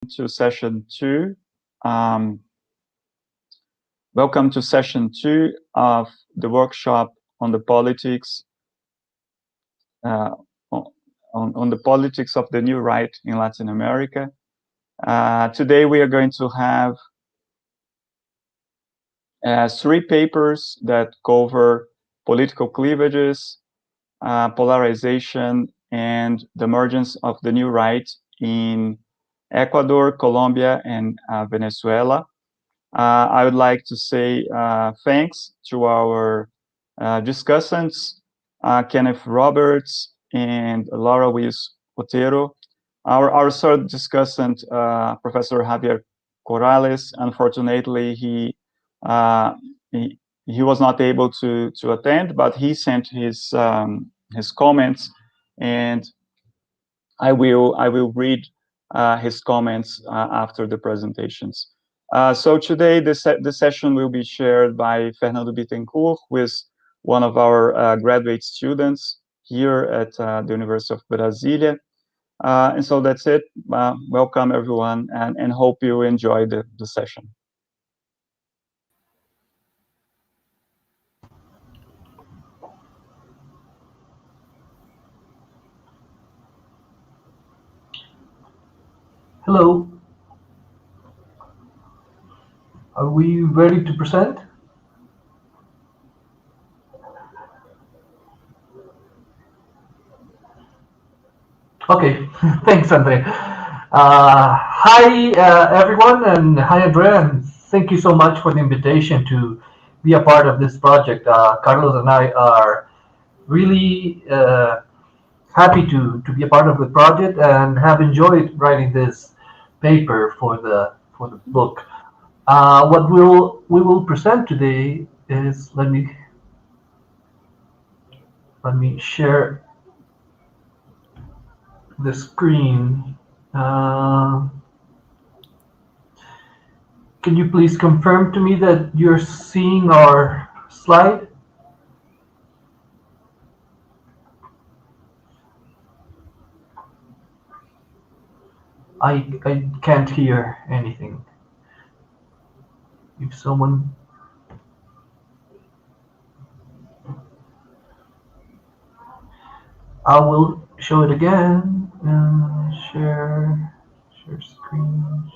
to session 2. Welcome to session 2 of the workshop on the politics on the politics of the new right in Latin America. Today we are going to have 3 papers that cover political cleavages, polarization, and the emergence of the new right in Ecuador, Colombia, and Venezuela. I would like to say thanks to our discussants, Kenneth Roberts and Laura Wills Otero. Our third discussant, Professor Javier Corrales, unfortunately, he was not able to attend, but he sent his comments, and I will read his comments after the presentations. So today, the session will be shared by Fernando Bittencourt, who is one of our graduate students here at the University of Brasilia. And so that's it. Welcome, everyone, and hope you enjoy the session. Hello. Are we ready to present? Okay, thanks, Andre. Hi, everyone, and hi, Andrea, and thank you so much for the invitation to be a part of this project. Carlos and I are really happy to be a part of the project and have enjoyed writing this paper for the book. What we will present today is let me share the screen. Can you please confirm to me that you're seeing our slide? I can't hear anything. If someone... I will show it again. Share screen.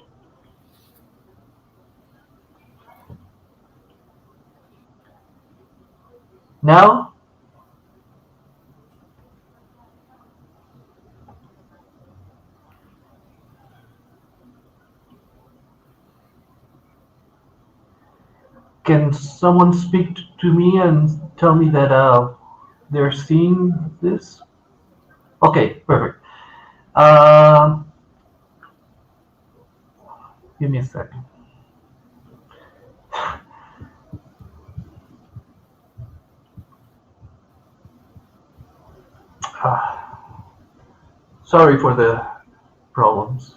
Now? Can someone speak to me and tell me that they're seeing this? Okay, perfect. Give me a second. Sorry for the problems.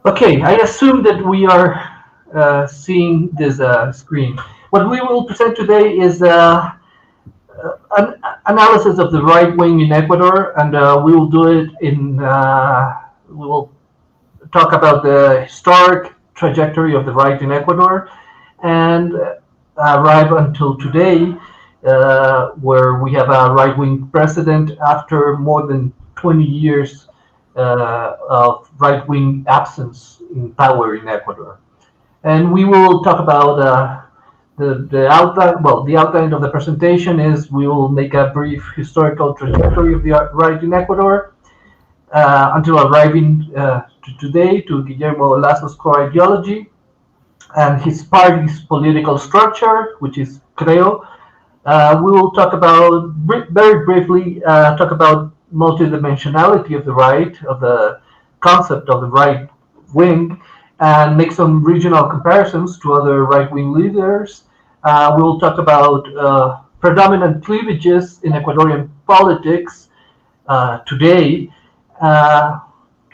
Okay, I assume that we are seeing this screen. What we will present today is an analysis of the right wing in Ecuador, and we will do it in, we will talk about the historic trajectory of the right in Ecuador, and arrive until today, where we have a right wing president after more than 20 years of right-wing absence in power in Ecuador. And we will talk about the outline. Well, the outline of the presentation is we will make a brief historical trajectory of the right in Ecuador until arriving to today to Guillermo Lazo's core ideology and his party's political structure, which is CREO. We will talk about, very briefly, talk about multidimensionality of the right, of the concept of the right wing, and make some regional comparisons to other right-wing leaders. We will talk about predominant cleavages in Ecuadorian politics today.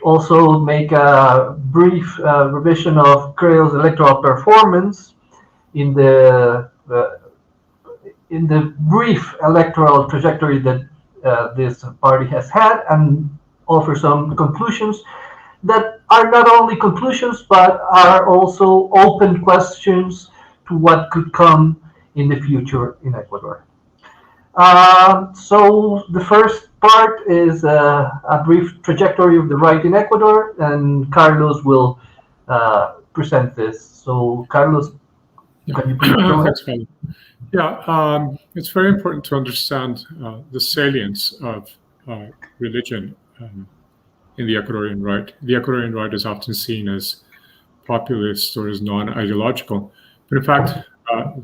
Also make a brief revision of CREO's electoral performance in the in the brief electoral trajectory that this party has had, and offer some conclusions that are not only conclusions but are also open questions to what could come in the future in Ecuador. So the first part is a brief trajectory of the right in Ecuador, and Carlos will present this. So Carlos, can you please go ahead? Thanks, yeah, it's very important to understand the salience of religion in the Ecuadorian right. The Ecuadorian right is often seen as populist or as non-ideological, but in fact,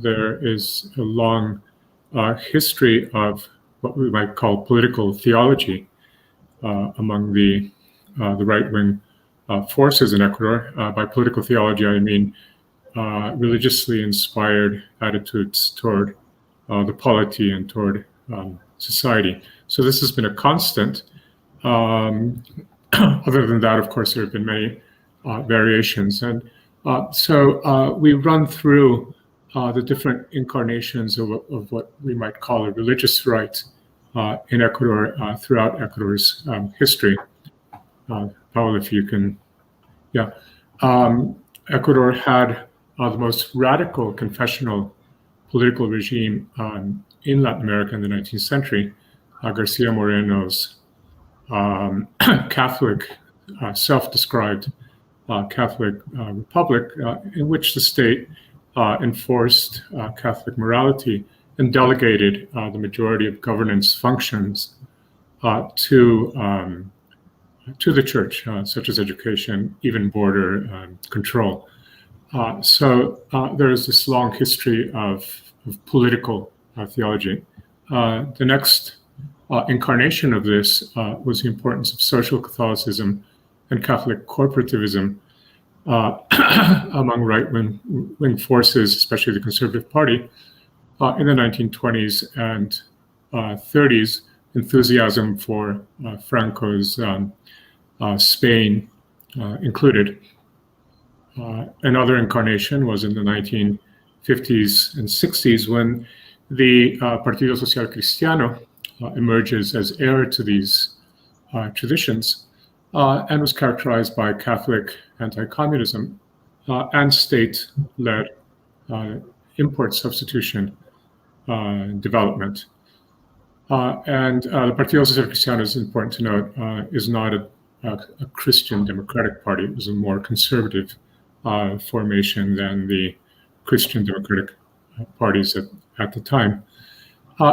there is a long history of what we might call political theology among the right-wing forces in Ecuador. By political theology, I mean religiously inspired attitudes toward the polity and toward society. So this has been a constant. Other than that, of course, there have been many variations. And so we run through the different incarnations of what we might call a religious right in Ecuador throughout Ecuador's history. Paul, if you can, yeah. Ecuador had the most radical confessional political regime in Latin America in the 19th century, Garcia Moreno's Catholic, self-described Catholic republic, in which the state enforced Catholic morality and delegated the majority of governance functions to the church, such as education, even border control. So there is this long history of political theology. The next incarnation of this was the importance of social Catholicism and Catholic corporativism among right-wing forces, especially the Conservative Party, in the 1920s and 30s. Enthusiasm for Franco's Spain included. Another incarnation was in the 1950s and 60s when the Partido Social Cristiano emerges as heir to these traditions and was characterized by Catholic anti-communism and state-led import substitution development. And the Partido Social Cristiano, is important to note, is not a Christian democratic party. It was a more conservative formation than the Christian democratic parties at the time.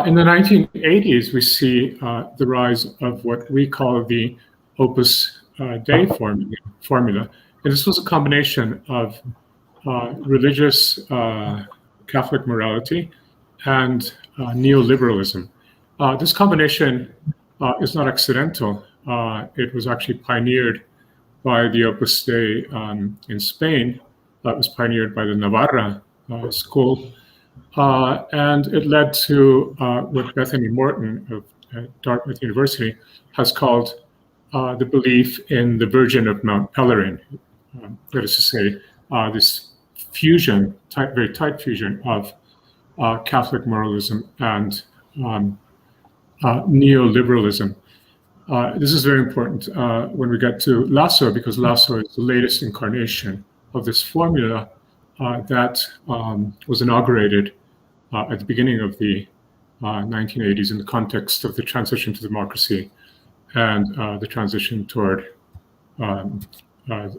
In the 1980s, we see the rise of what we call the Opus Dei formula. And this was a combination of religious Catholic morality and neoliberalism. This combination is not accidental. It was actually pioneered by the Opus Dei in Spain. That was pioneered by the Navarra school. And it led to what Bethany Morton of Dartmouth University has called the belief in the Virgin of Mount Pelerin. That is to say, this fusion, very tight fusion of Catholic moralism and neoliberalism. This is very important when we get to Lasso, because Lasso is the latest incarnation of this formula that was inaugurated at the beginning of the 1980s in the context of the transition to democracy and the transition toward the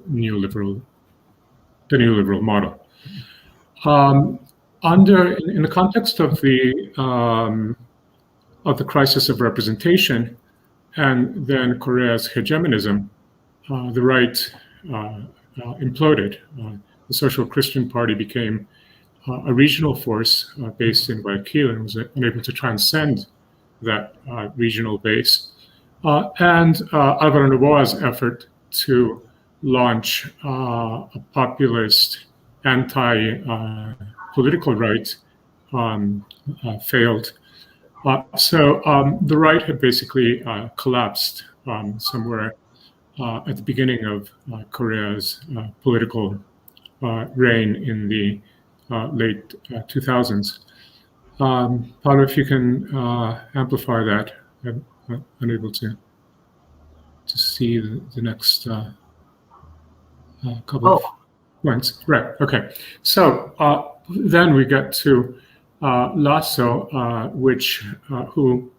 neoliberal model. In the context of the crisis of representation and then Correa's hegemonism, the right imploded. The Social Christian Party became a regional force based in Guayaquil and was unable to transcend that regional base. And Álvaro Noboa's effort to launch a populist anti-political right failed. So the right had basically collapsed somewhere at the beginning of Correa's political reign in the late 2000s. Paolo, if you can amplify that, I'm unable to see the next couple of points. Right. Okay. So then we get to Lasso, who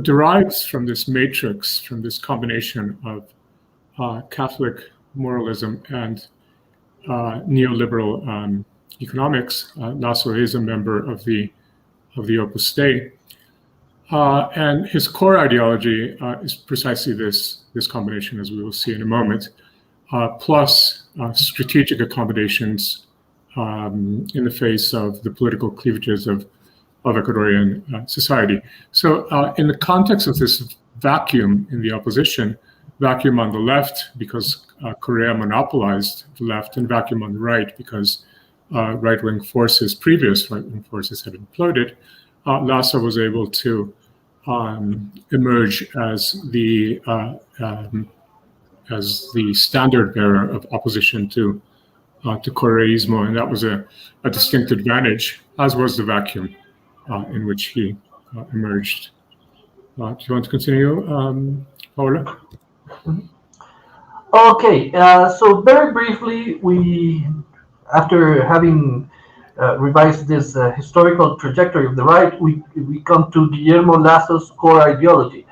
derives from this matrix, from this combination of Catholic moralism and neoliberal economics. Lasso is a member of the Opus Dei, and his core ideology is precisely this combination, as we will see in a moment, plus strategic accommodations in the face of the political cleavages of Ecuadorian society. So in the context of this vacuum in the opposition, vacuum on the left because Correa monopolized the left, and vacuum on the right because right-wing forces, previous right-wing forces had imploded, Lasso was able to emerge as the standard bearer of opposition to Correísmo, and that was a distinct advantage, as was the vacuum in which he emerged. Do you want to continue, Paula? Okay, so very briefly, after having revised this historical trajectory of the right, we come to Guillermo Lasso's core ideology.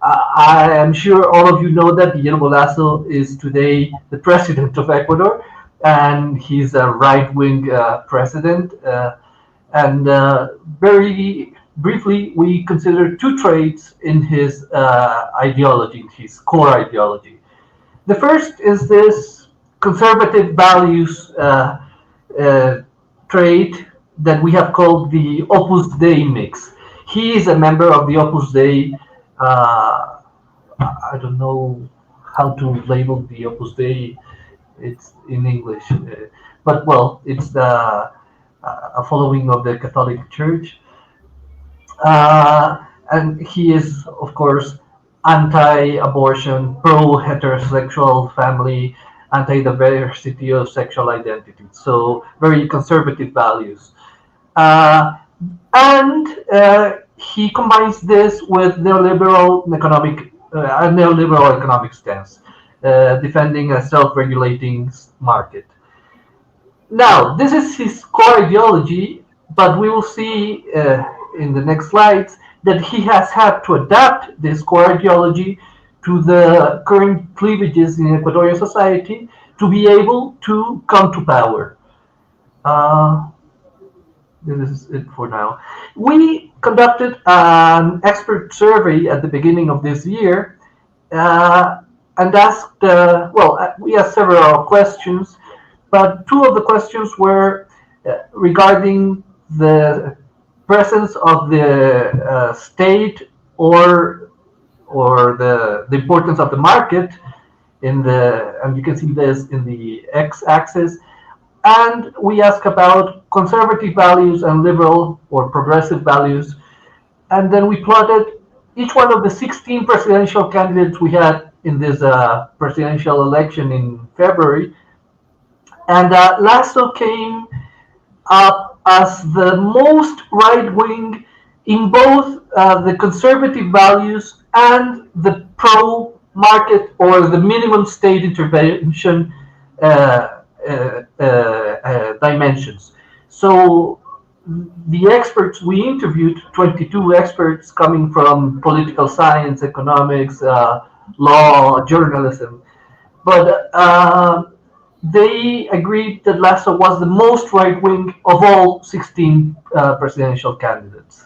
I am sure all of you know that Guillermo Lasso is today the president of Ecuador, and he's a right-wing president. And very briefly, we consider two traits in his ideology, his core ideology. The first is this conservative values trait that we have called the Opus Dei mix. He is a member of the Opus Dei. I don't know how to label the Opus Dei. It's in English, but well, it's a following of the Catholic Church. And he is, of course, anti-abortion, pro-heterosexual family, anti-diversity of sexual identity. So very conservative values. And he combines this with neoliberal economic stance, defending a self-regulating market. Now, this is his core ideology, but we will see in the next slides that he has had to adapt this core ideology to the current cleavages in Ecuadorian society to be able to come to power. This is it for now. We conducted an expert survey at the beginning of this year and asked, we asked several questions, but two of the questions were regarding the presence of the state or the importance of the market and you can see this in the x-axis. And we ask about conservative values and liberal or progressive values. And then we plotted each one of the 16 presidential candidates we had in this presidential election in February. And Lasso came up as the most right-wing in both the conservative values and the pro-market or the minimum state intervention dimensions. So the experts we interviewed, 22 experts coming from political science, economics, law, journalism, but they agreed that Lasso was the most right-wing of all 16 presidential candidates.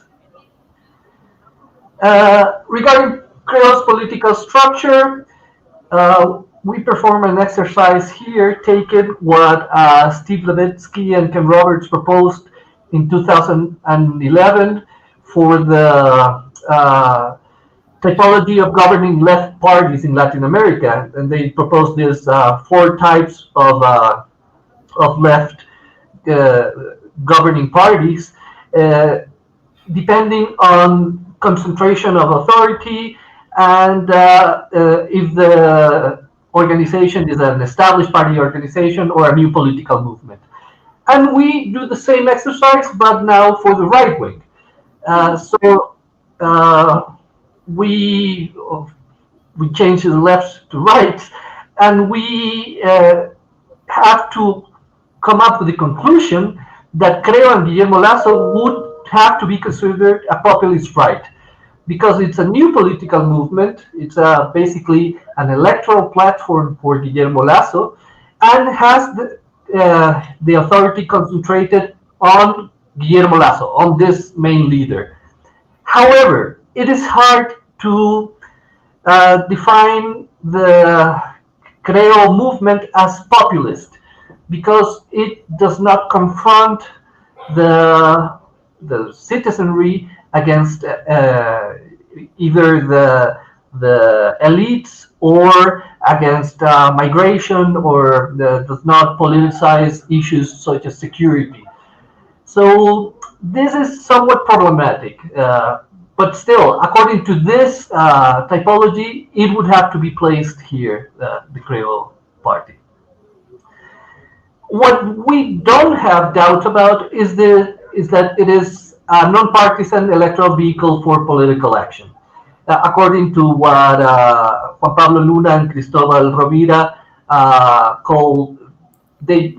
Regarding Creole's political structure, we perform an exercise here, taking what Steve Levitsky and Ken Roberts proposed in 2011 for the typology of governing left parties in Latin America, and they proposed this 4 types of left governing parties, depending on concentration of authority and if the organization is an established party organization or a new political movement. And we do the same exercise, but now for the right wing. So we change the left to right, and we have to come up with the conclusion that Creo and Guillermo Lasso would have to be considered a populist right, because it's a new political movement. It's basically an electoral platform for Guillermo Lasso, and has the authority concentrated on Guillermo Lasso, on this main leader. However, it is hard to define the Creo movement as populist, because it does not confront the citizenry against either the elites or against migration, or does not politicize issues such as security. So this is somewhat problematic, but still, according to this typology, it would have to be placed here, the Creo Party. What we don't have doubts about is that it is a non-partisan electoral vehicle for political action. According to what Juan Pablo Luna and Cristobal Rovira call, they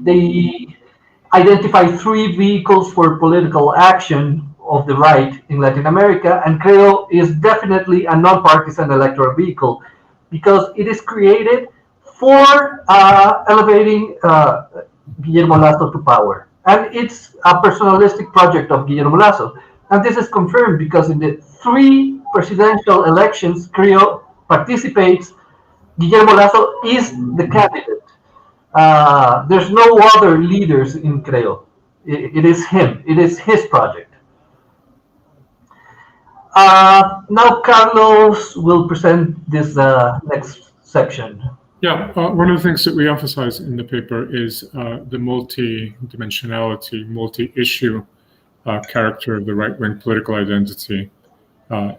identify 3 vehicles for political action of the right in Latin America, and Creo is definitely a non-partisan electoral vehicle, because it is created for elevating Guillermo Lasso to power. And it's a personalistic project of Guillermo Lasso. And this is confirmed because in the 3 presidential elections Creo participates, Guillermo Lasso is the candidate. There's no other leaders in Creo. It is him. It is his project. Now Carlos will present this next section. Yeah, one of the things that we emphasize in the paper is the multi-dimensionality, multi-issue character of the right-wing political identity.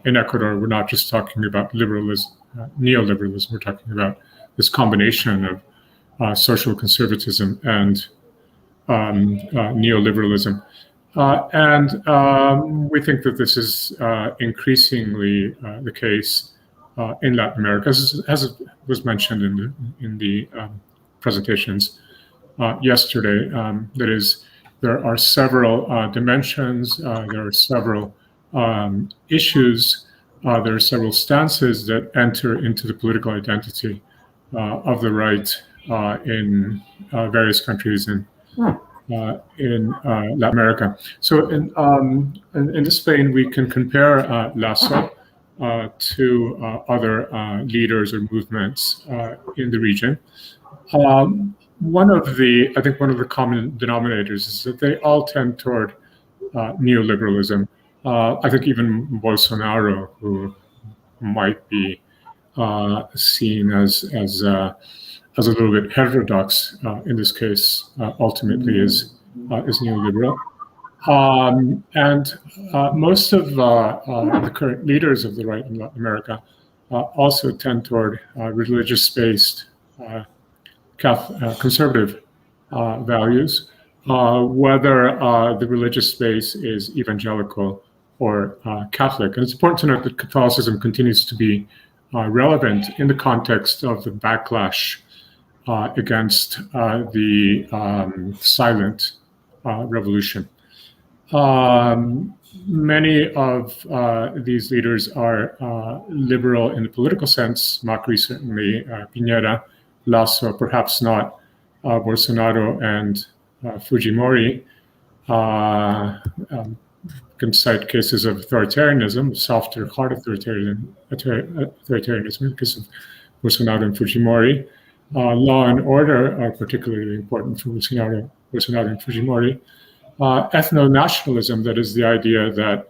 In Ecuador, we're not just talking about liberalism, neoliberalism, we're talking about this combination of social conservatism and neoliberalism. And we think that this is increasingly the case in Latin America, as was mentioned in the presentations yesterday. That is, there are several dimensions, there are several issues, there are several stances that enter into the political identity of the right in various countries in Latin America. So in this vein, we can compare Lasso to other leaders or movements in the region. One of the common denominators is that they all tend toward neoliberalism. I think even Bolsonaro, who might be seen as a little bit heterodox in this case, ultimately is neoliberal. And most of the current leaders of the right in Latin America also tend toward religious-based conservative values, whether the religious space is evangelical or Catholic. And it's important to note that Catholicism continues to be relevant in the context of the backlash against the silent revolution. Many of these leaders are liberal in the political sense. Macri certainly, Piñera, Lasso, perhaps not Bolsonaro and Fujimori. Can cite cases of authoritarianism, softer, hard authoritarianism in the case of Bolsonaro and Fujimori. Law and order are particularly important for Bolsonaro and Fujimori. Ethno-nationalism, that is the idea that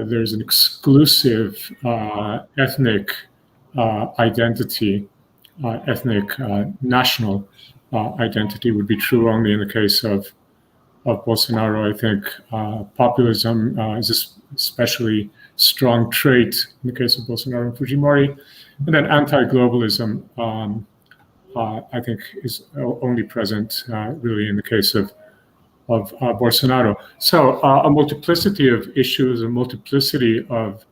there's an exclusive ethnic identity, ethnic national identity, would be true only in the case of Bolsonaro. I think populism is an especially strong trait in the case of Bolsonaro and Fujimori. And then anti-globalism, I think, is only present really in the case of Bolsonaro. So a multiplicity of issues, a multiplicity of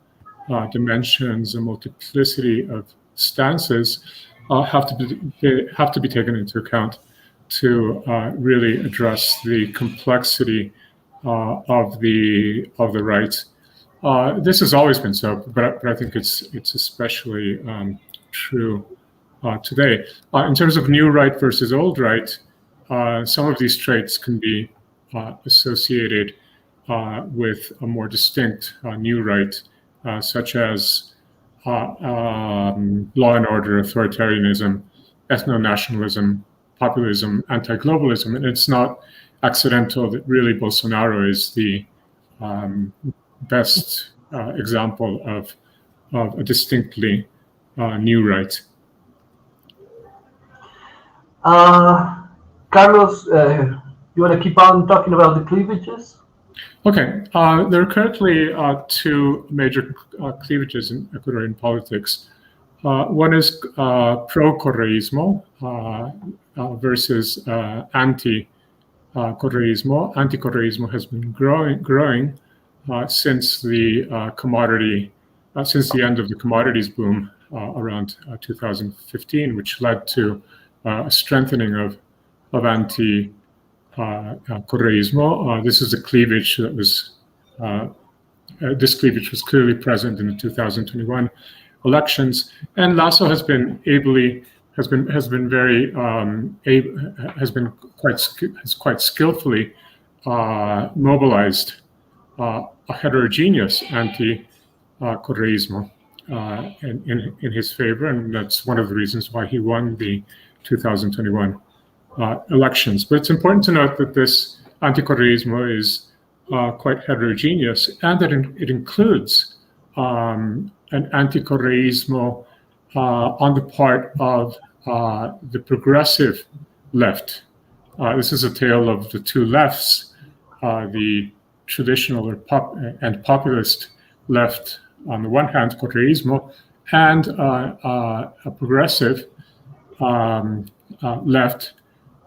dimensions, a multiplicity of stances have to be taken into account to really address the complexity of the right. This has always been so, but I think it's especially true today. In terms of new right versus old right, some of these traits can be associated with a more distinct new right, such as law and order, authoritarianism, ethno-nationalism, populism, anti-globalism. And it's not accidental that really Bolsonaro is the best example of a distinctly new right. Carlos, you want to keep on talking about the cleavages? Okay. There are currently two major cleavages in Ecuadorian politics. One is pro-Correísmo versus anti-Correísmo. Anti-Correísmo has been growing since the since the end of the commodities boom around 2015, which led to a strengthening of anti-Correísmo. This is a cleavage that was this cleavage was clearly present in the 2021 elections, and Lasso has been quite skillfully mobilized a heterogeneous anti-Correísmo in his favor, and that's one of the reasons why he won the 2021 elections. But it's important to note that this anti-Correísmo is quite heterogeneous, and that it includes an anti-Correísmo on the part of the progressive left. This is a tale of the two lefts, the traditional and populist left on the one hand, Correísmo, and a progressive left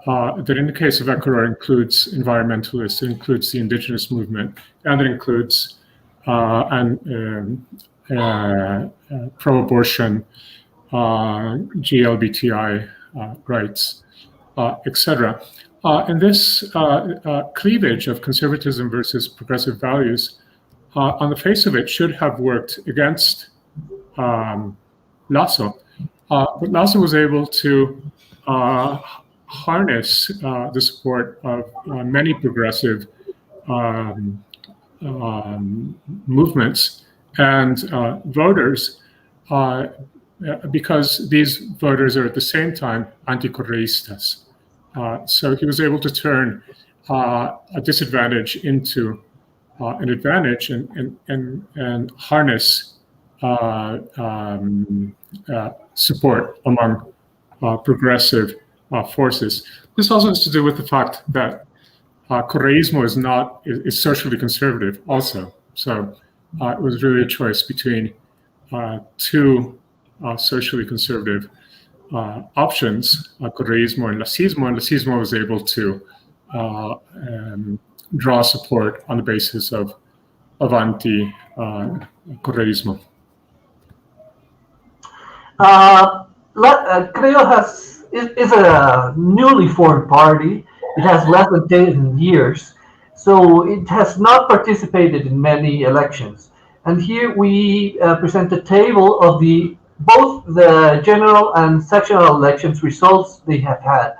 that in the case of Ecuador includes environmentalists, it includes the indigenous movement, and it includes pro-abortion, GLBTI rights, etc. And this cleavage of conservatism versus progressive values, on the face of it, should have worked against Lasso. But Lasso was able to harness the support of many progressive movements and voters, because these voters are at the same time anti-Correístas. So he was able to turn a disadvantage into an advantage and harness support among progressive forces. This also has to do with the fact that Correísmo is socially conservative also. So it was really a choice between two socially conservative options, Correísmo and Lacismo, and Lacismo was able to draw support on the basis of anti-Correísmo. Creo is a newly formed party. It has less than 10 years, so it has not participated in many elections. And here we present a table of both the general and sectional elections results they have had.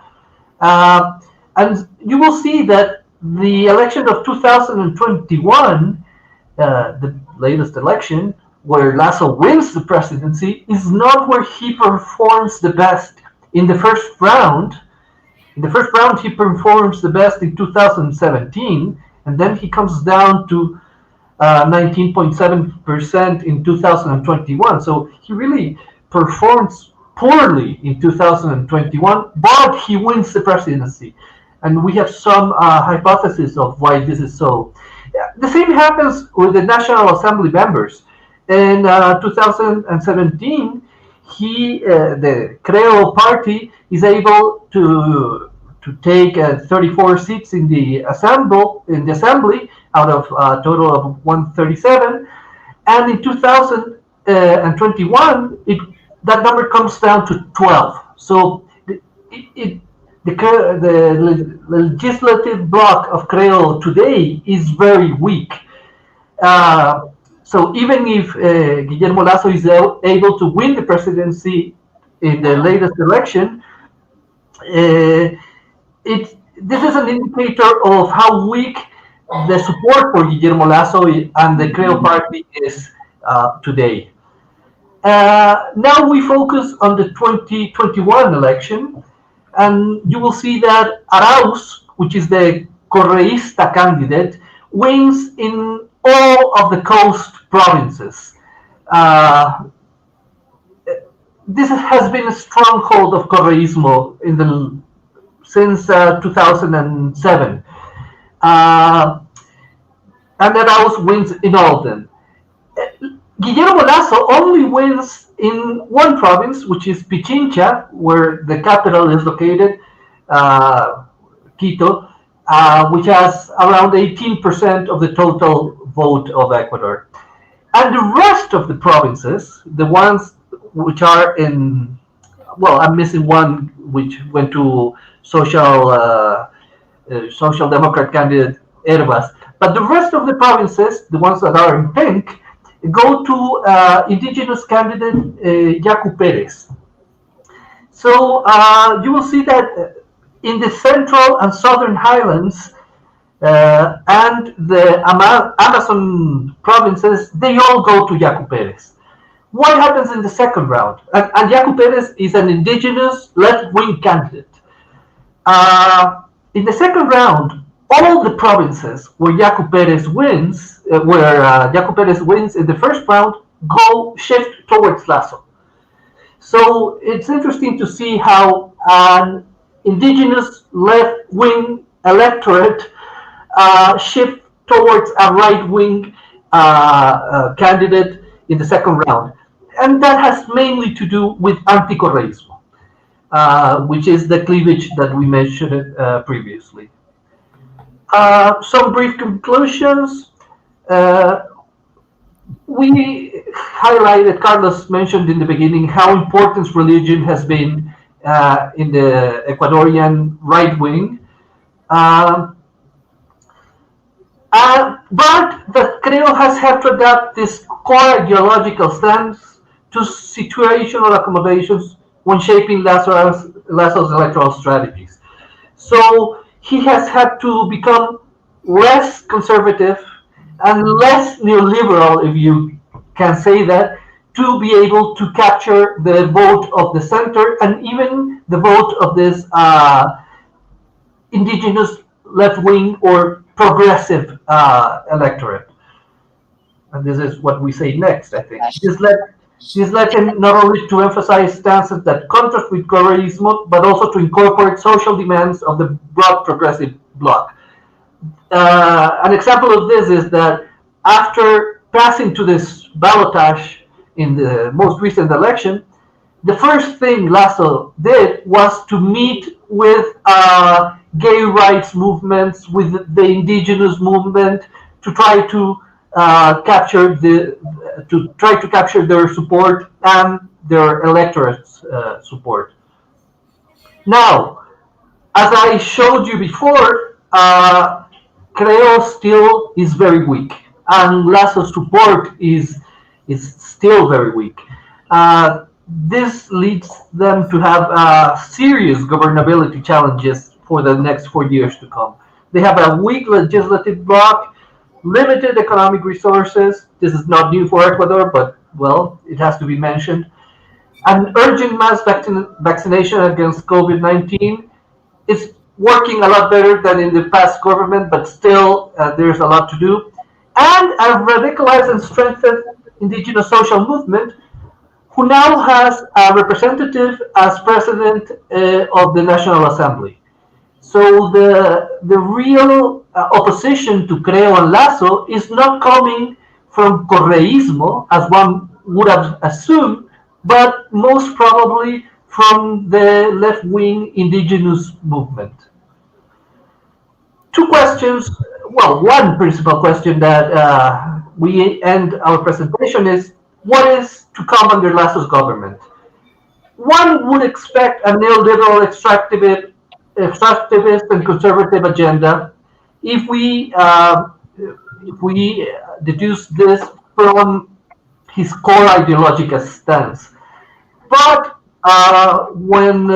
And you will see that the election of 2021, the latest election, where Lasso wins the presidency, is not where he performs the best in the first round. In the first round, he performs the best in 2017, and then he comes down to 19.7% in 2021. So he really performs poorly in 2021, but he wins the presidency. And we have some hypothesis of why this is so. The same happens with the National Assembly members. In 2017, the Creo party is able to to take 34 seats in the assembly out of a total of 137, and in 2021 that number comes down to 12. So the legislative bloc of Creo today is very weak. So even if Guillermo Lasso is able to win the presidency in the latest election, this is an indicator of how weak the support for Guillermo Lasso and the Creo party is today. Now we focus on the 2021 election, and you will see that Arauz, which is the Correísta candidate, wins in all of the coast provinces. This has been a stronghold of Correísmo since 2007. And Arauz wins in all of them. Guillermo Lasso only wins in one province, which is Pichincha, where the capital is located, Quito, which has around 18% of the total vote of Ecuador. And the rest of the provinces, the ones which are in, well, I'm missing one, which went to Social Democrat candidate Herbas, but the rest of the provinces, the ones that are in pink, go to indigenous candidate Yacu Perez. So you will see that in the central and southern highlands and the Amazon provinces, they all go to Yacu Perez. What happens in the second round? And Yacu Perez is an indigenous left-wing candidate. In the second round, all the provinces where Yacu Perez wins, in the first round, shift towards Lasso. So it's interesting to see how an indigenous left-wing electorate shift towards a right-wing candidate in the second round. And that has mainly to do with anti-Correísmo, which is the cleavage that we mentioned previously. Some brief conclusions. We highlighted, Carlos mentioned in the beginning, how important religion has been in the Ecuadorian right wing. But the Creo has had to adapt this core ideological stance to situational accommodations when shaping Lasso's electoral strategies. So he has had to become less conservative and less neoliberal, if you can say that, to be able to capture the vote of the center and even the vote of this indigenous left-wing or progressive electorate. And this is what we say next, I think. This led him not only to emphasize stances that contrast with Correísmo, but also to incorporate social demands of the broad progressive bloc. An example of this is that after passing to this ballotage in the most recent election, the first thing Lasso did was to meet with gay rights movements, with the indigenous movement, to try to capture their support and their electorate's support. Now, as I showed you before, Creo still is very weak, and Lasso's support is still very weak. This leads them to have serious governability challenges for the next 4 years to come. They have a weak legislative bloc, limited economic resources. This is not new for Ecuador, but, well, it has to be mentioned. An urgent mass vaccination against COVID-19 is working a lot better than in the past government, but still there's a lot to do. And a radicalized and strengthened indigenous social movement who now has a representative as president of the National Assembly. So the real opposition to Creo and Lasso is not coming from Correísmo, as one would have assumed, but most probably from the left-wing indigenous movement. two questions. Well, one principal question that we end our presentation is, what is to come under Lasso's government? One would expect a neoliberal extractivist and conservative agenda if we deduce this from his core ideological stance. But when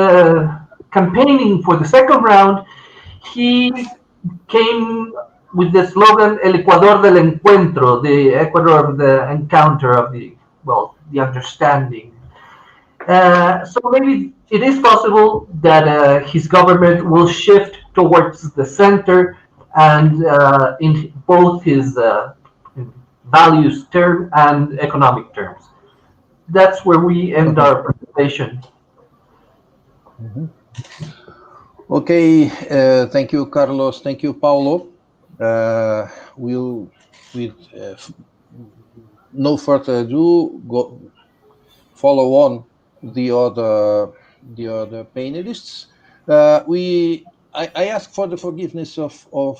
campaigning for the second round, he came with the slogan "El Ecuador del Encuentro," the Ecuador of the encounter, of the understanding. So maybe it is possible that his government will shift towards the center, and in both his values term and economic terms. That's where we end our presentation. Mm-hmm. Okay, thank you, Carlos. Thank you, Paulo. We'll, with no further ado, follow on the other panelists. I ask for the forgiveness for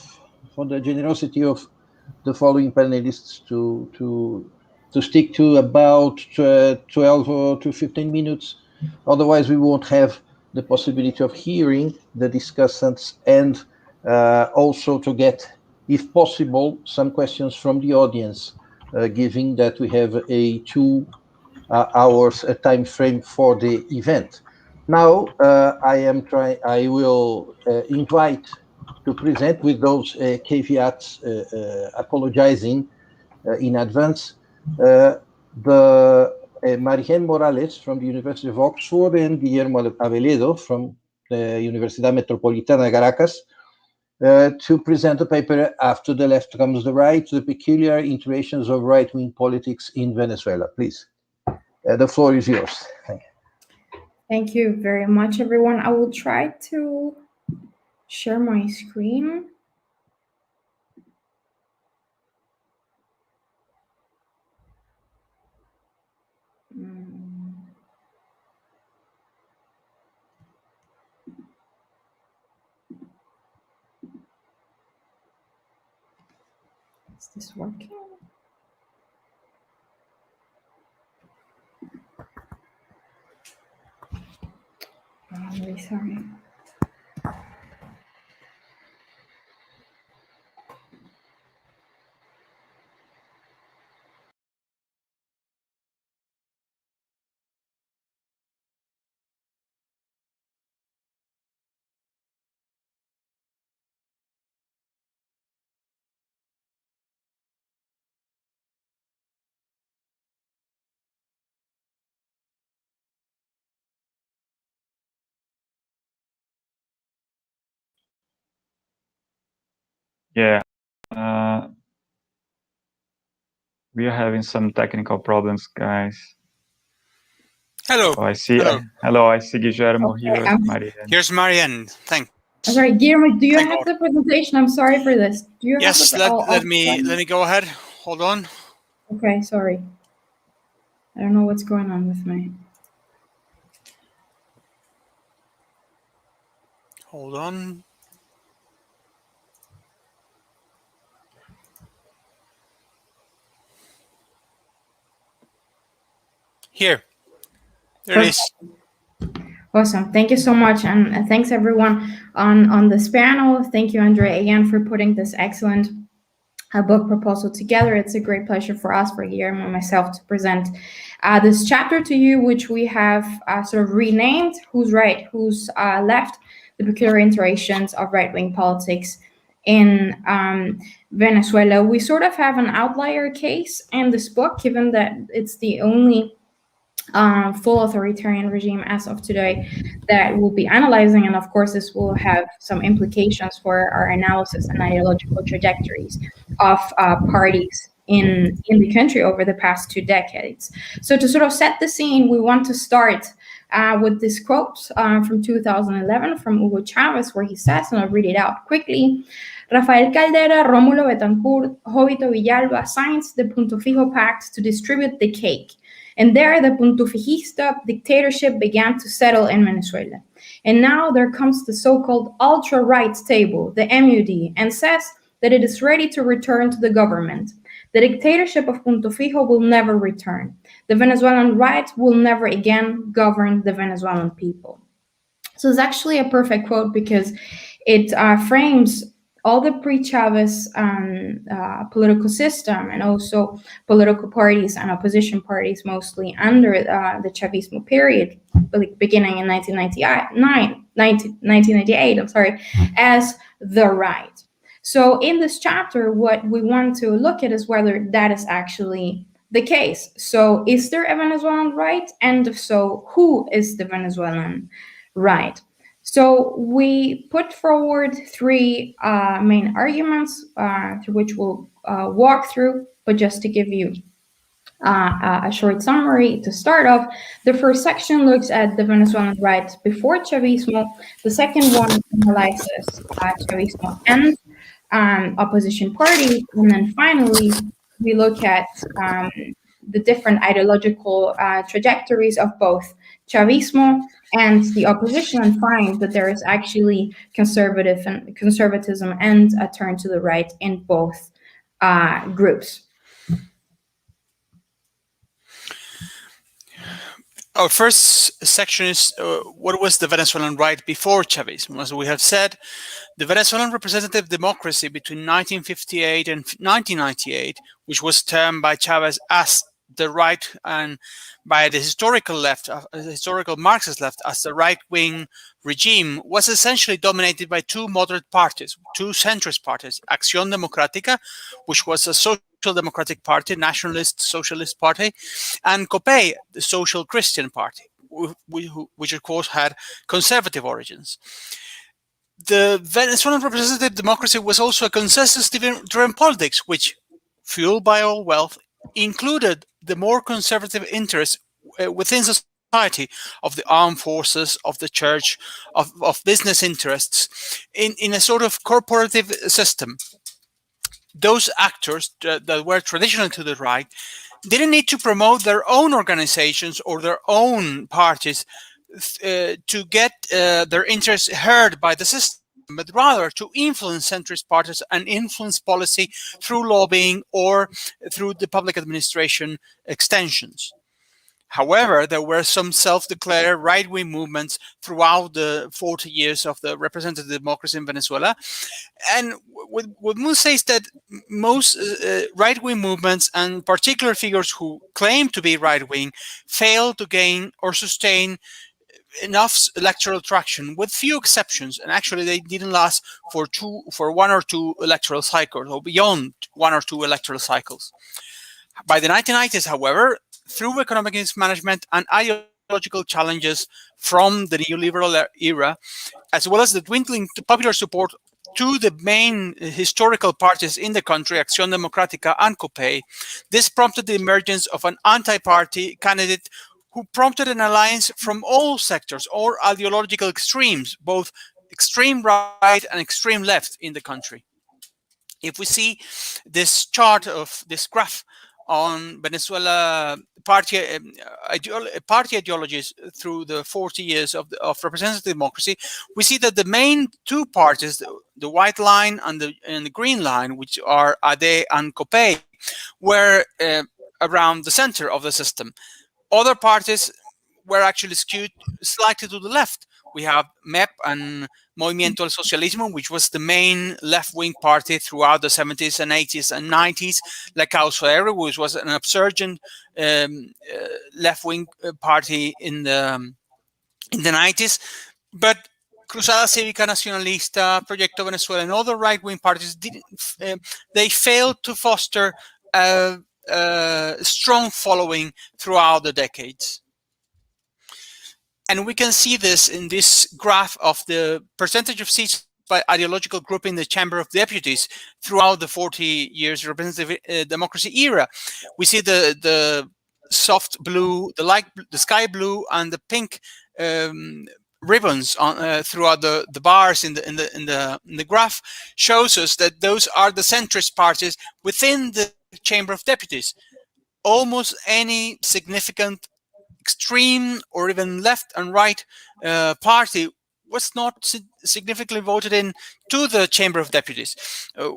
the generosity of the following panelists to stick to about 12 to 15 minutes. Otherwise, we won't have the possibility of hearing the discussants and also to get, if possible, some questions from the audience, given that we have a 2 hours time frame for the event. Now, I will invite to present with those caveats, apologizing in advance, the Marijen Morales from the University of Oxford and Guillermo Aveledo from the Universidad Metropolitana de Caracas to present a paper, After the Left Comes the Right, the Peculiar Iterations of Right-Wing Politics in Venezuela. Please, the floor is yours. Thank you. Thank you very much, everyone. I will try to share my screen. Is this working? I'm really sorry. Yeah, we are having some technical problems, guys. Hello. Oh, I see. Hello. I see Guillermo here. Marianne. Here's Marianne. Thanks. Sorry, Guillermo, do you have the presentation? I'm sorry for this. Do you yes, have let me go ahead. Hold on. Okay, sorry. I don't know what's going on with me. Hold on. Here. There it is. Awesome. Thank you so much. And thanks everyone on this panel. Thank you, Andre, again, for putting this excellent book proposal together. It's a great pleasure for us, for Guillermo and myself, to present this chapter to you, which we have sort of renamed Who's Right, Who's Left, the Peculiar Iterations of Right-Wing Politics in Venezuela. We sort of have an outlier case in this book, given that it's the only full authoritarian regime as of today that we'll be analyzing, and of course this will have some implications for our analysis and ideological trajectories of parties in the country over the past 2 decades. So to sort of set the scene, we want to start with this quote from 2011 from Hugo Chavez, where he says, and I'll read it out quickly: Rafael Caldera, Rómulo Betancourt, Jovito Villalba signed the Punto Fijo Pact to distribute the cake. And there, the Punto Fijista dictatorship began to settle in Venezuela. And now there comes the so-called ultra-right table, the MUD, and says that it is ready to return to the government. The dictatorship of Punto Fijo will never return. The Venezuelan right will never again govern the Venezuelan people. So it's actually a perfect quote because it frames all the pre-Chavez political system and also political parties and opposition parties, mostly under the Chavismo period, beginning in 1998, as the right. So in this chapter, what we want to look at is whether that is actually the case. So is there a Venezuelan right? And if so, who is the Venezuelan right? So we put forward three main arguments through which we'll walk through, but just to give you a short summary to start off, the first section looks at the Venezuelan right before Chavismo. The second one analyzes Chavismo and opposition parties. And then finally, we look at the different ideological trajectories of both Chavismo and the opposition, and find that there is actually conservatism and a turn to the right in both groups. Our first section is what was the Venezuelan right before Chavismo? As we have said, the Venezuelan representative democracy between 1958 and 1998, which was termed by Chavez as the right and by the historical left, historical Marxist left, as the right-wing regime, was essentially dominated by two moderate parties, two centrist parties, Acción Democrática, which was a social democratic party, nationalist socialist party, and COPEI, the social Christian party, which of course had conservative origins. The Venezuelan representative democracy was also a consensus-driven politics, which, fueled by oil wealth, included the more conservative interests within society of the armed forces, of the church, of business interests, in a sort of corporative system. Those actors that were traditional to the right didn't need to promote their own organizations or their own parties to get their interests heard by the system, but rather to influence centrist parties and influence policy through lobbying or through the public administration extensions. However, there were some self-declared right-wing movements throughout the 40 years of the representative democracy in Venezuela. And what Moon says that most right-wing movements and particular figures who claim to be right-wing fail to gain or sustain enough electoral traction, with few exceptions, and actually they didn't last for one or two electoral cycles, or beyond one or two electoral cycles. By the 1990s, however, through economic mismanagement and ideological challenges from the neoliberal era, as well as the dwindling popular support to the main historical parties in the country, Acción Democrática and COPEI, this prompted the emergence of an anti-party candidate who prompted an alliance from all sectors or ideological extremes, both extreme right and extreme left in the country. If we see this chart of this graph on Venezuela party ideologies through the 40 years of representative democracy, we see that the main two parties, the white line and the green line, which are AD and COPEI, were around the center of the system. Other parties were actually skewed slightly to the left. We have MEP and Movimiento al Socialismo, which was the main left-wing party throughout the 70s and 80s and 90s. La Causa Erre, which was an insurgent left-wing party in the 90s. But Cruzada Cívica Nacionalista, Proyecto Venezuela, and other right-wing parties they failed to foster a strong following throughout the decades. And we can see this in this graph of the percentage of seats by ideological group in the Chamber of Deputies throughout the 40 years representative democracy era. We see the soft blue, the sky blue, and the pink ribbons on throughout the bars in the graph shows us that those are the centrist parties within the Chamber of Deputies. Almost any significant extreme or even left and right party was not significantly voted in to the Chamber of Deputies.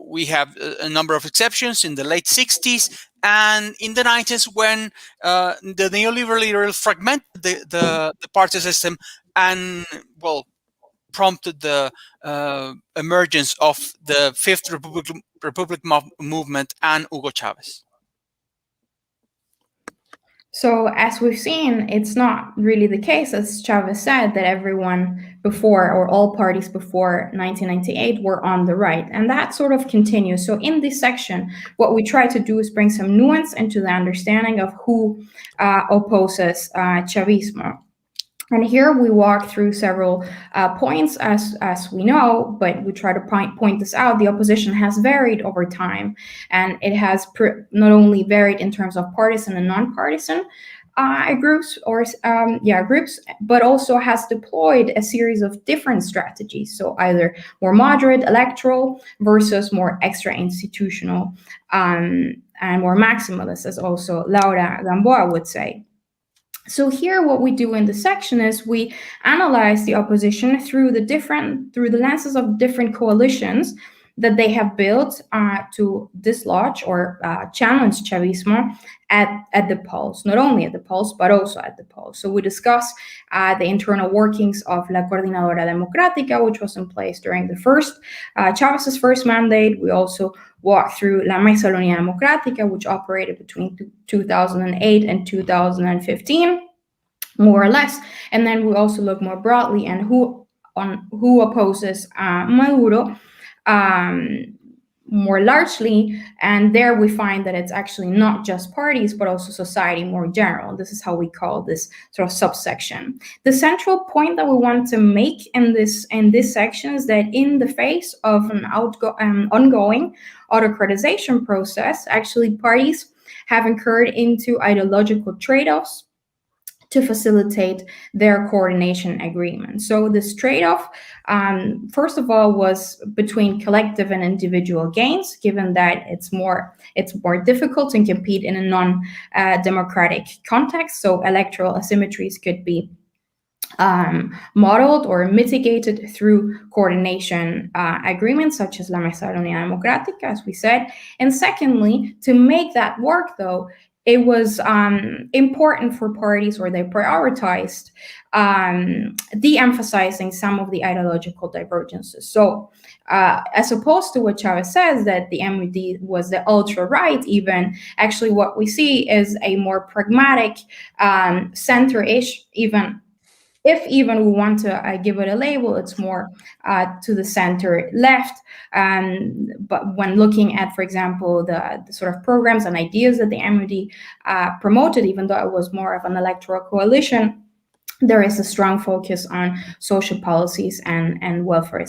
We have a number of exceptions in the late 60s and in the 90s when the neoliberal era fragmented the party system and, well, prompted the emergence of the Fifth Republic movement and Hugo Chavez. So as we've seen, it's not really the case, as Chavez said, that everyone before, or all parties before 1998 were on the right. And that sort of continues. So in this section, what we try to do is bring some nuance into the understanding of who opposes Chavismo. And here we walk through several points, as we know, but we try to point this out. The opposition has varied over time, and it has not only varied in terms of partisan and non-partisan groups, but also has deployed a series of different strategies. So either more moderate electoral versus more extra-institutional and more maximalist, as also Laura Gamboa would say. So here what we do in the section is we analyze the opposition through the lenses of different coalitions that they have built to dislodge or challenge Chavismo at the polls, not only at the polls, but also at the polls. So we discuss the internal workings of La Coordinadora Democrática, which was in place during the Chavez's first mandate. We also walk through La Mesa de la Unidad Democrática, which operated between 2008 and 2015, more or less. And then we also look more broadly on who opposes Maduro more largely, and there we find that it's actually not just parties, but also society more general. This is how we call this sort of subsection. The central point that we want to make in this section is that in the face of an ongoing autocratization process, actually parties have incurred into ideological trade-offs to facilitate their coordination agreement. So this trade-off, first of all, was between collective and individual gains, given that it's more difficult to compete in a non-democratic context. So electoral asymmetries could be modeled or mitigated through coordination agreements such as La Mesa de la Unidad Democrática, as we said. And secondly, to make that work, though, it was important for parties, or they prioritized de-emphasizing some of the ideological divergences. So as opposed to what Chavez says, that the MUD was the ultra-right even, actually what we see is a more pragmatic center-ish, even if we want to give it a label, it's more to the center left. But when looking at, for example, the sort of programs and ideas that the MUD promoted, even though it was more of an electoral coalition, there is a strong focus on social policies and welfare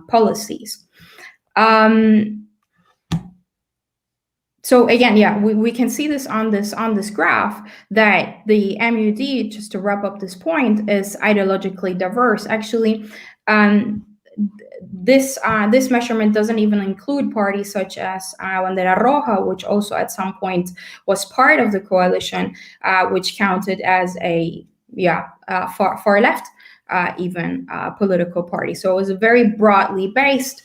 policies. So again, yeah, we can see this on this graph, that the MUD, just to wrap up this point, is ideologically diverse. Actually, this measurement doesn't even include parties such as Bandera Roja, which also at some point was part of the coalition, which counted as a far left political party. So it was a very broadly based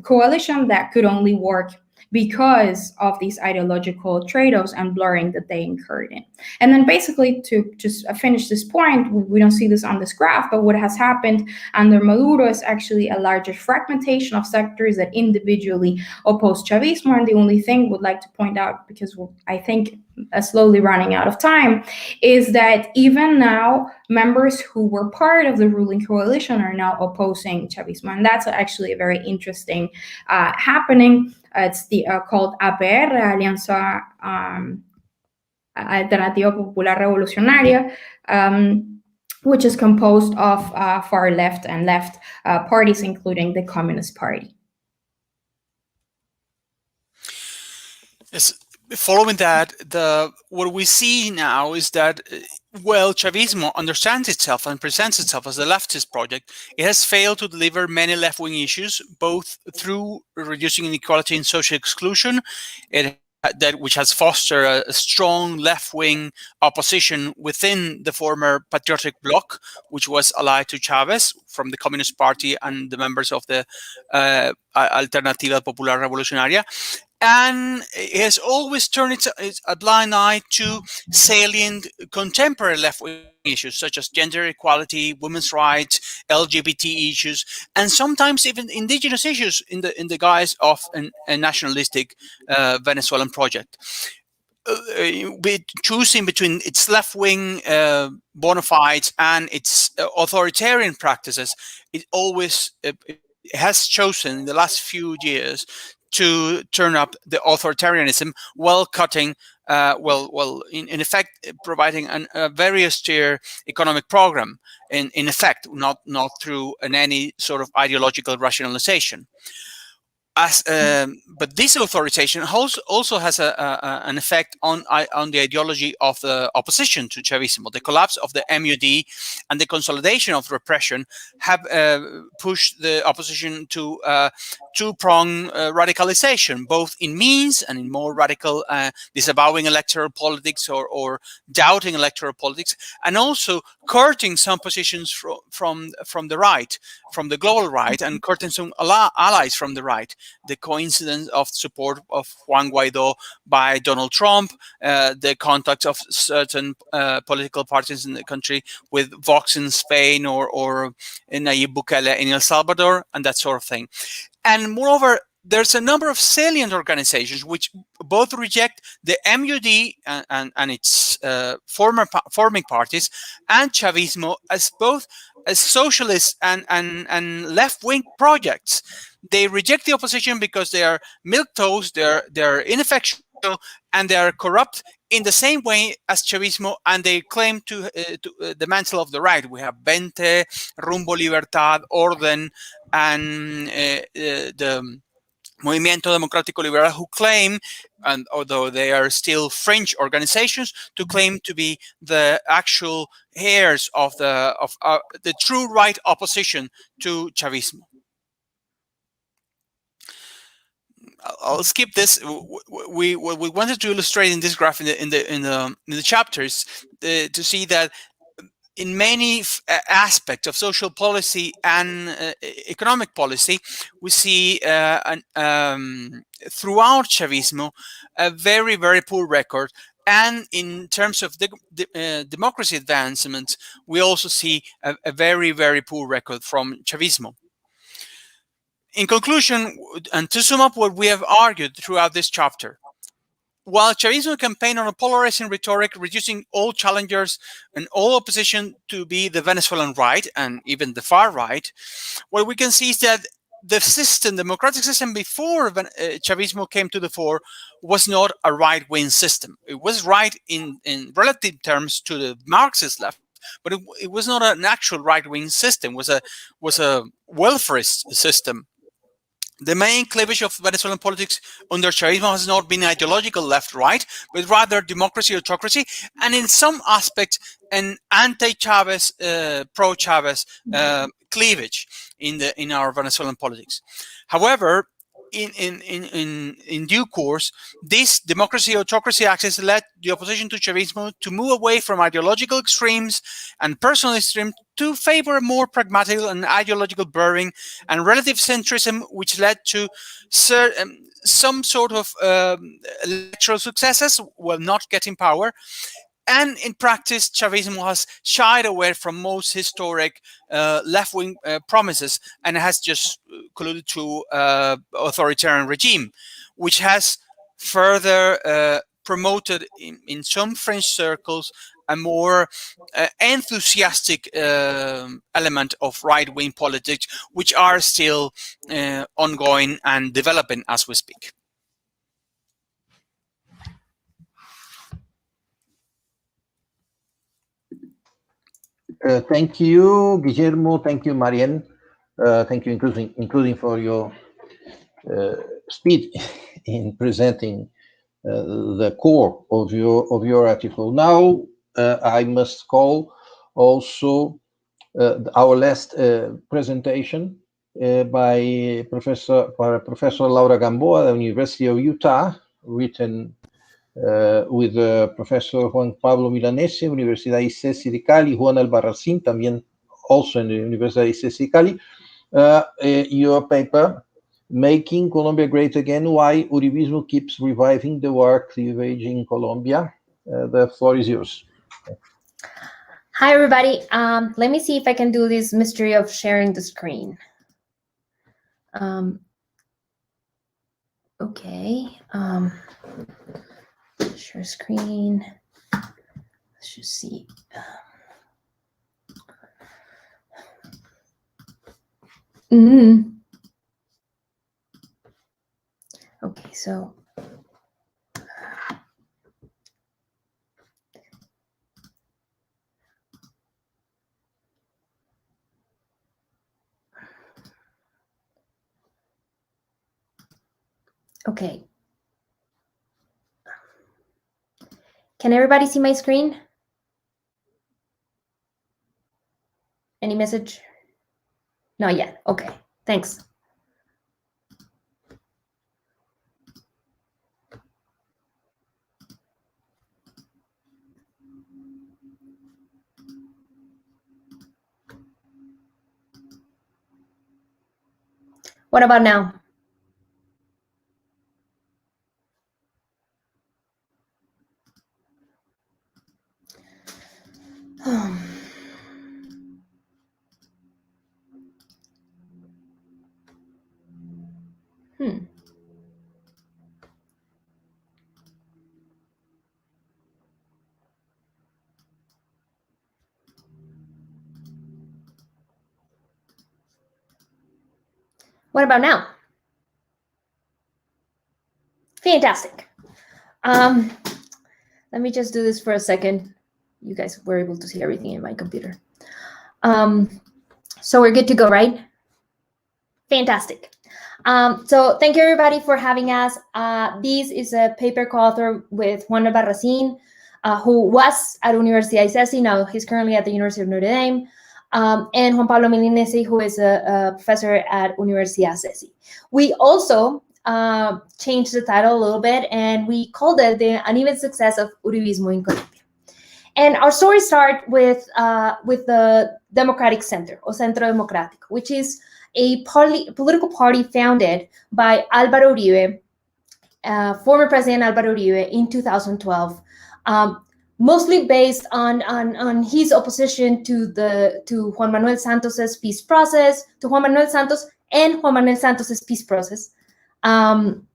coalition that could only work because of these ideological trade-offs and blurring that they incurred in. And then basically, to just finish this point, we don't see this on this graph, but what has happened under Maduro is actually a larger fragmentation of sectors that individually oppose Chavismo. And the only thing we'd like to point out, because I think slowly running out of time, is that even now, members who were part of the ruling coalition are now opposing Chavismo. And that's actually a very interesting happening. It's called APR, Alianza Alternativa Popular Revolucionaria, which is composed of far left and left parties, including the Communist Party. Yes. Following that, what we see now is that, well, Chavismo understands itself and presents itself as a leftist project. It has failed to deliver many left-wing issues, both through reducing inequality and social exclusion. It which has fostered a strong left-wing opposition within the former patriotic bloc, which was allied to Chavez from the Communist Party and the members of the Alternativa Popular Revolucionaria. And it has always turned a blind eye to salient contemporary left-wing issues such as gender equality, women's rights, LGBT issues, and sometimes even indigenous issues in the guise of a nationalistic Venezuelan project. Choosing between its left-wing bona fides and its authoritarian practices, it always has chosen in the last few years to turn up the authoritarianism while cutting, in effect, providing a very austere economic program, in effect, not through any sort of ideological rationalization. But this authoritarian also has an effect on the ideology of the opposition to Chavismo. The collapse of the MUD and the consolidation of repression have pushed the opposition to two-pronged radicalization, both in means and in more radical disavowing electoral politics or doubting electoral politics, and also courting some positions from the right, from the global right, and courting some allies from the right. The coincidence of support of Juan Guaido by Donald Trump, the contacts of certain political parties in the country with Vox in Spain or Nayib Bukele in El Salvador, and that sort of thing. And moreover, there's a number of salient organizations which both reject the MUD and its forming parties and Chavismo as both as socialist and left-wing projects. They reject the opposition because they are milquetoast, they're ineffectual, and they are corrupt in the same way as Chavismo, and they claim to the mantle of the right. We have Vente, Rumbo Libertad, Orden, and the Movimiento Democrático Liberal, who claim, and although they are still fringe organizations, to claim to be the actual heirs of the true right opposition to Chavismo. I'll skip this. What we wanted to illustrate in this graph in the chapters to see that in many aspects of social policy and economic policy, we see throughout Chavismo a very, very poor record. And in terms of democracy advancement, we also see a very, very poor record from Chavismo. In conclusion, and to sum up what we have argued throughout this chapter, while Chavismo campaigned on a polarizing rhetoric, reducing all challengers and all opposition to be the Venezuelan right and even the far right, what we can see is that the democratic system before Chavismo came to the fore was not a right-wing system. It was right in relative terms to the Marxist left, but it was not an actual right-wing system. It was a welfarist system. The main cleavage of Venezuelan politics under Chavismo has not been ideological left-right, but rather democracy-autocracy, and in some aspects, an anti-Chavez, pro-Chavez cleavage in our Venezuelan politics. However, in due course, this democracy-autocracy axis led the opposition to Chavismo to move away from ideological extremes and personal extremes to favor a more pragmatic and ideological blurring and relative centrism, which led to some sort of electoral successes while not getting power. And in practice, Chavismo has shied away from most historic left-wing promises and has just colluded to authoritarian regime, which has further promoted in some French circles a more enthusiastic element of right-wing politics, which are still ongoing and developing as we speak. Thank you, Guillermo. Thank you, Marianne. Thank you, including for your speed in presenting the core of your article. Now, I must call also our last presentation by Professor Laura Gamboa, the University of Utah, written with Professor Juan Pablo Milanese, Universidad ICESI de Cali, Juan Albarracín, también also in the Universidad ICESI de Cali, your paper, Making Colombia Great Again, Why Uribismo Keeps Reviving the War Cleavage in Colombia. The floor is yours. Hi, everybody. Let me see if I can do this mystery of sharing the screen. Okay. Share screen. Let's just see. Okay, so okay. Can everybody see my screen? Any message? Not yet. Okay, thanks. What about now? What about now? Fantastic. Let me just do this for a second. You guys were able to see everything in my computer. So we're good to go, right? Fantastic. So thank you, everybody, for having us. This is a paper co-authored with Juan Albarracín, who was at Universidad ICESI. Now he's currently at the University of Notre Dame. And Juan Pablo Milanese, who is a professor at Universidad ICESI. We also changed the title a little bit, and we called it The Uneven Success of Uribismo in Colombia. And our story starts with the Democratic Center, or Centro Democrático, which is a political party founded by Álvaro Uribe, former President Álvaro Uribe, in 2012, mostly based on his opposition to Juan Manuel Santos's peace process, to Juan Manuel Santos and Juan Manuel Santos's peace process. And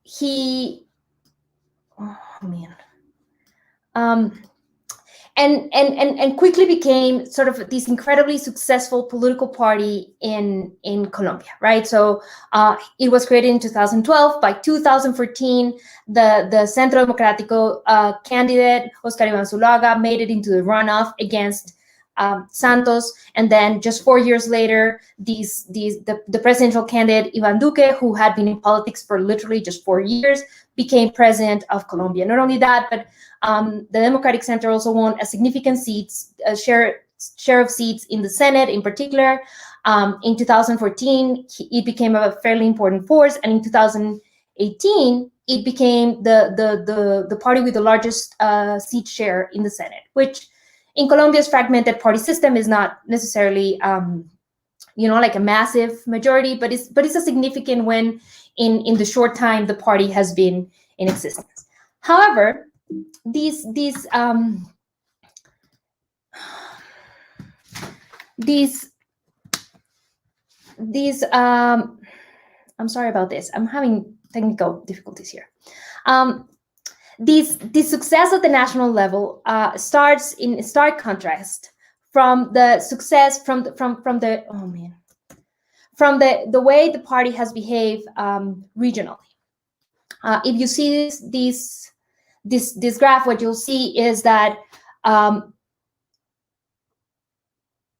he, oh man, and quickly became sort of this incredibly successful political party in Colombia, right? So it was created in 2012. By 2014, the Centro Democrático candidate, Oscar Iván Zuluaga, made it into the runoff against Santos, and then just 4 years later, the presidential candidate Iván Duque, who had been in politics for literally just 4 years, became president of Colombia. Not only that, but the Democratic Center also won a significant share of seats in the Senate, in particular. In 2014, it became a fairly important force, and in 2018, it became the party with the largest seat share in the Senate, which in Colombia's fragmented party system is not necessarily, like a massive majority, but it's a significant win in the short time the party has been in existence. However, I'm sorry about this. I'm having technical difficulties here. The success at the national level starts in stark contrast from the success from the way the party has behaved regionally. If you see this graph, what you'll see is that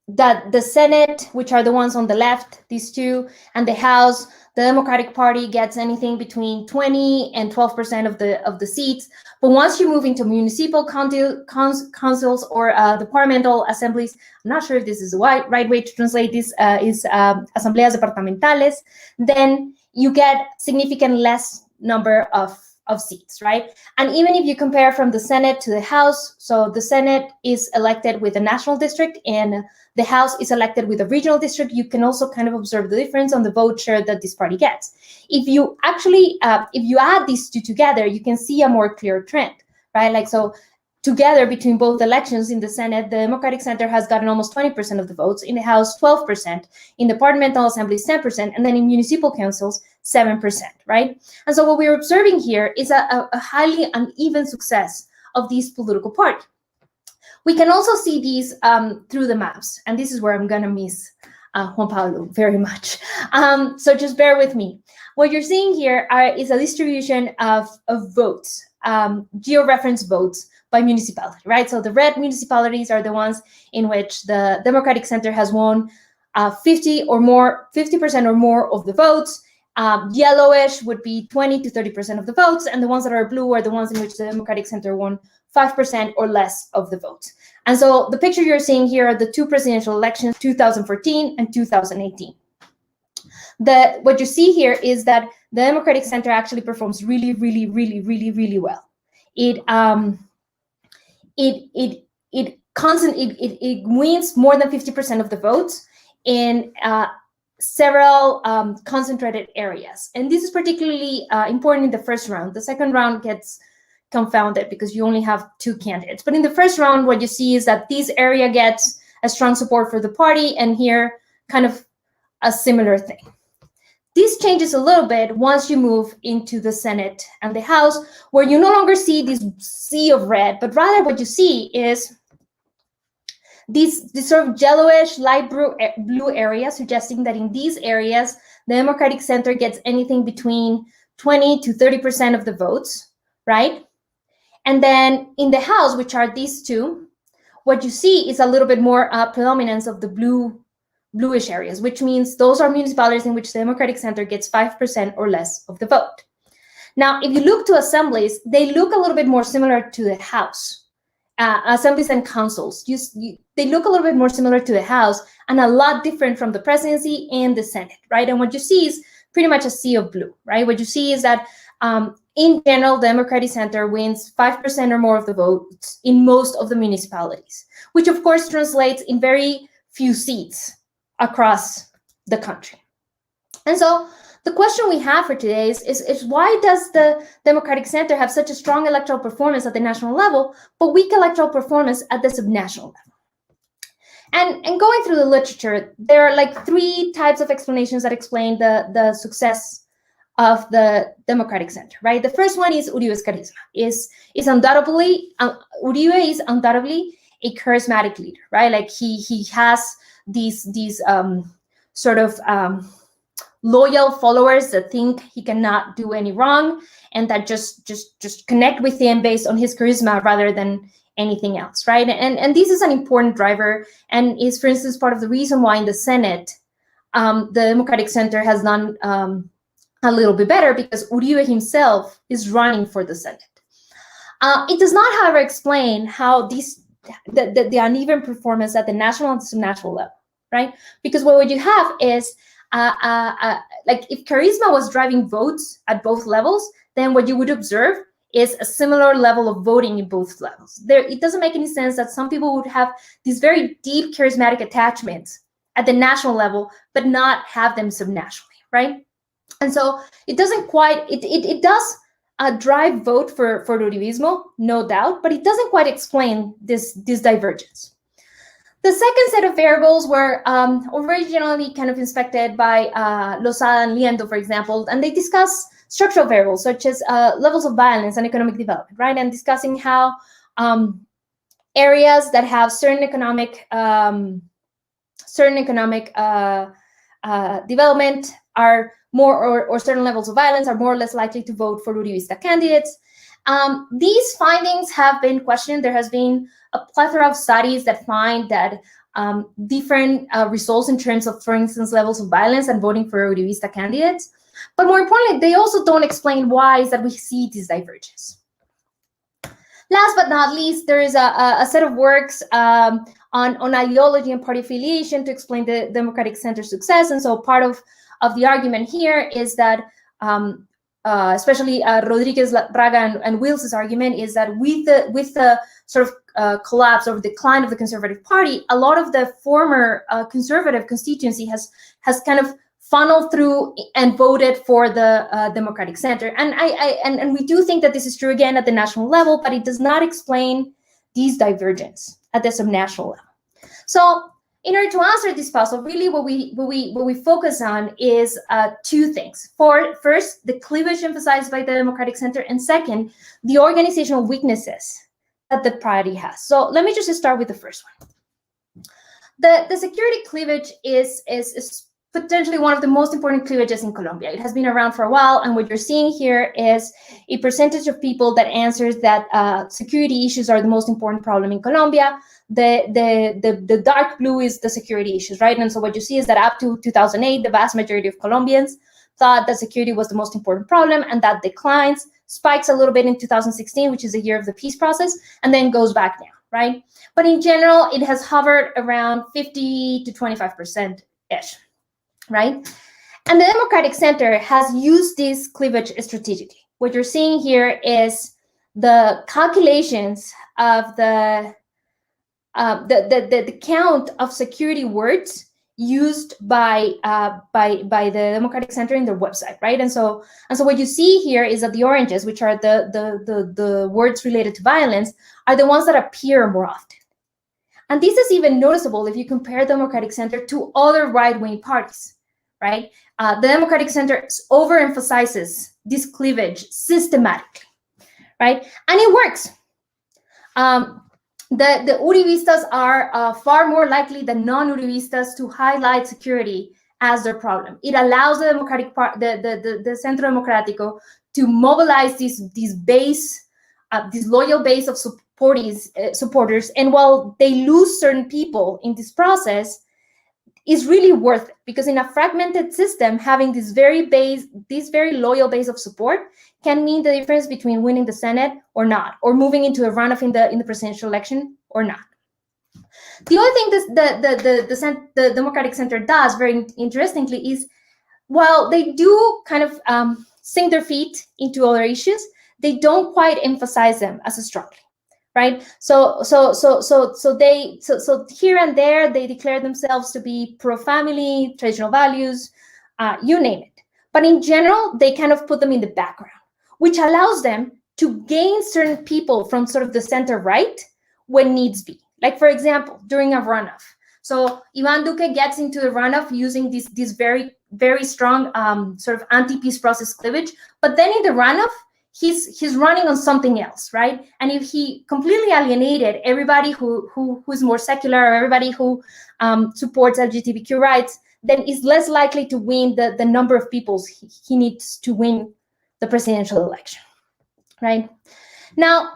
that the Senate, which are the ones on the left, these two, and the House, the Democratic Party gets anything between 20 and 12% of the seats. But once you move into municipal councils or departmental assemblies, I'm not sure if this is the right way to translate this, is asambleas departamentales, then you get significant less number of seats, right? And even if you compare from the Senate to the House, so the Senate is elected with a national district and the House is elected with a regional district, you can also kind of observe the difference on the vote share that this party gets. If you actually, if you add these two together, you can see a more clear trend, right? Like, so together between both elections in the Senate, the Democratic Center has gotten almost 20% of the votes, in the House 12%, in departmental assemblies 10%, and then in municipal councils 7%, right? And so what we're observing here is a highly uneven success of this political party. We can also see these through the maps, and this is where I'm gonna miss Juan Pablo very much. So just bear with me. What you're seeing here is a distribution of votes, georeference votes by municipality, right? So the red municipalities are the ones in which the Democratic Center has won 50% or more of the votes. Yellowish would be 20 to 30% of the votes, and the ones that are blue are the ones in which the Democratic Center won 5% or less of the votes. And so the picture you're seeing here are the two presidential elections, 2014 and 2018. What you see here is that the Democratic Center actually performs really, really, really, really, really well. It wins more than 50% of the votes in several concentrated areas. And this is particularly important in the first round. The second round gets confounded because you only have two candidates. But in the first round, what you see is that this area gets a strong support for the party, and here kind of a similar thing. This changes a little bit once you move into the Senate and the House, where you no longer see this sea of red, but rather what you see is these sort of yellowish, light blue areas, suggesting that in these areas, the Democratic Center gets anything between 20 to 30% of the votes, right? And then in the House, which are these two, what you see is a little bit more predominance of the bluish areas, which means those are municipalities in which the Democratic Center gets 5% or less of the vote. Now, if you look to assemblies, they look a little bit more similar to the House. Assemblies and councils, they look a little bit more similar to the House and a lot different from the presidency and the Senate, right? And what you see is pretty much a sea of blue, right? What you see is that in general, the Democratic Center wins 5% or more of the votes in most of the municipalities, which of course translates in very few seats across the country. And so the question we have for today is why does the Democratic Center have such a strong electoral performance at the national level, but weak electoral performance at the subnational level? And going through the literature, there are like three types of explanations that explain the success of the Democratic Center, right? The first one is Uribe's charisma. Uribe is undoubtedly a charismatic leader, right? Like he has these sort of loyal followers that think he cannot do any wrong and that just connect with him based on his charisma rather than anything else, right? And this is an important driver and is, for instance, part of the reason why in the Senate, the Democratic Center has done a little bit better, because Uribe himself is running for the Senate. It does not, however, explain how the uneven performance at the national and subnational level, right? Because what you have is, like if charisma was driving votes at both levels, then what you would observe is a similar level of voting in both levels. It doesn't make any sense that some people would have these very deep charismatic attachments at the national level, but not have them subnationally, right? And so it doesn't quite, it does drive vote for Uribismo, no doubt, but it doesn't quite explain this divergence. The second set of variables were originally kind of inspected by Lozada and Liendo, for example, and they discuss structural variables such as levels of violence and economic development, right? And discussing how areas that have certain economic development are more, or certain levels of violence are more or less likely to vote for Uribista candidates. These findings have been questioned. There has been a plethora of studies that find that different results in terms of, for instance, levels of violence and voting for Uribista candidates. But more importantly, they also don't explain why is that we see this divergence. Last but not least, there is a set of works on ideology and party affiliation to explain the Democratic Center's success. And so part of of the argument here is that, especially Rodriguez, Braga, and Wills' argument is that with the sort of collapse or decline of the Conservative Party, a lot of the former conservative constituency has kind of funneled through and voted for the Democratic Center. And we do think that this is true again at the national level, but it does not explain these divergence at the subnational level. So in order to answer this puzzle, really what we focus on is two things. First, the cleavage emphasized by the Democratic Center, and second, the organizational weaknesses that the party has. So let me just start with the first one. The security cleavage is potentially one of the most important cleavages in Colombia. It has been around for a while, and what you're seeing here is a percentage of people that answers that security issues are the most important problem in Colombia. The dark blue is the security issues, right? And so what you see is that up to 2008, the vast majority of Colombians thought that security was the most important problem, and that declines, spikes a little bit in 2016, which is the year of the peace process, and then goes back down, right? But in general, it has hovered around 50 to 25%-ish. Right? And the Democratic Center has used this cleavage strategically. What you're seeing here is the calculations of the count of security words used by the Democratic Center in their website, right? And so what you see here is that the oranges, which are the words related to violence, are the ones that appear more often. And this is even noticeable if you compare the Democratic Center to other right-wing parties, right? The Democratic Center overemphasizes this cleavage systematically, right? And it works. The Uribistas are far more likely than non-Uribistas to highlight security as their problem. It allows the Democratic the Centro Democrático to mobilize this base, this loyal base of supporters, and while they lose certain people in this process, is really worth it, because in a fragmented system, having this very loyal base of support can mean the difference between winning the Senate or not, or moving into a runoff in the presidential election or not. The other thing the Democratic Center does, very interestingly, is while they do kind of sink their feet into other issues, they don't quite emphasize them as strongly. Right, so here and there they declare themselves to be pro-family, traditional values, you name it. But in general, they kind of put them in the background, which allows them to gain certain people from sort of the center right when needs be. Like, for example, during a runoff. So Iván Duque gets into the runoff using this very, very strong sort of anti-peace process cleavage, but then in the runoff, he's running on something else, right? And if he completely alienated everybody who's more secular, or everybody who supports LGBTQ rights, then is less likely to win the number of people he needs to win the presidential election, right? Now,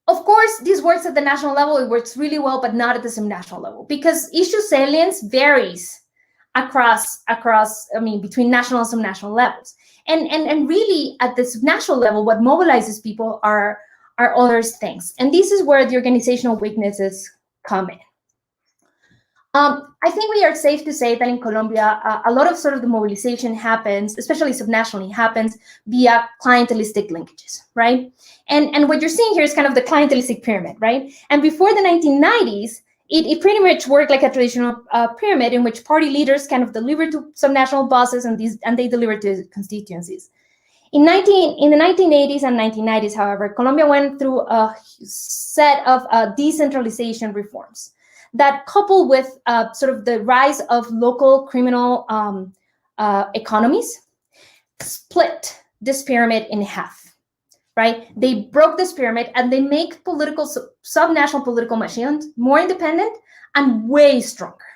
of course, this works at the national level. It works really well, but not at the subnational level, because issue salience varies across between national and subnational levels. And really, at the subnational level, what mobilizes people are other things. And this is where the organizational weaknesses come in. I think we are safe to say that in Colombia, a lot of sort of the mobilization happens, especially subnationally, happens via clientelistic linkages, right? And what you're seeing here is kind of the clientelistic pyramid, right? And before the 1990s, it pretty much worked like a traditional pyramid in which party leaders kind of deliver to subnational bosses, and they deliver to constituencies. In the 1980s and 1990s, however, Colombia went through a set of decentralization reforms that, coupled with sort of the rise of local criminal economies, split this pyramid in half. Right? They broke this pyramid and they make subnational political machines more independent and way stronger.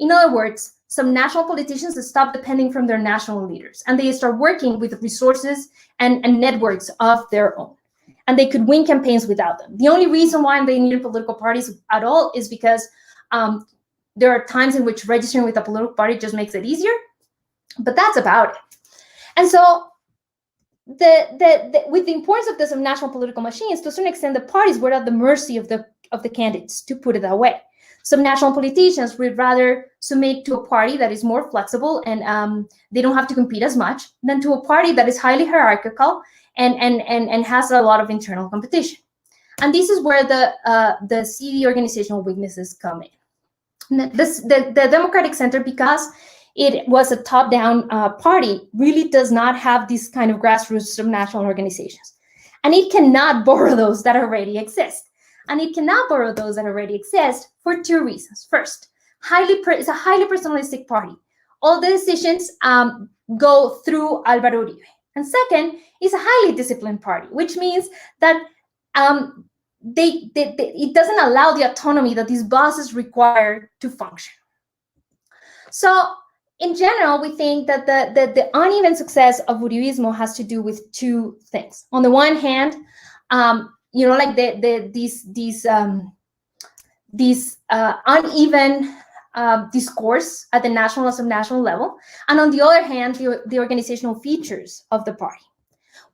In other words, some national politicians stop depending from their national leaders, and they start working with resources and networks of their own. And they could win campaigns without them. The only reason why they needed political parties at all is because there are times in which registering with a political party just makes it easier, but that's about it. And so with the importance of the subnational political machines, to a certain extent, the parties were at the mercy of the candidates, to put it that way. Subnational politicians would rather submit to a party that is more flexible and they don't have to compete as much than to a party that is highly hierarchical and has a lot of internal competition. And this is where the CD organizational weaknesses come in. The Democratic Center, because it was a top-down party, really does not have these kind of grassroots subnational organizations. And it cannot borrow those that already exist. And it cannot borrow those that already exist for two reasons. First, it's a highly personalistic party. All the decisions go through Álvaro Uribe. And second, it's a highly disciplined party, which means that it doesn't allow the autonomy that these bosses require to function. So in general, we think that the uneven success of Uribismo has to do with two things. On the one hand, like these uneven discourse at the national and subnational level, and on the other hand, the organizational features of the party.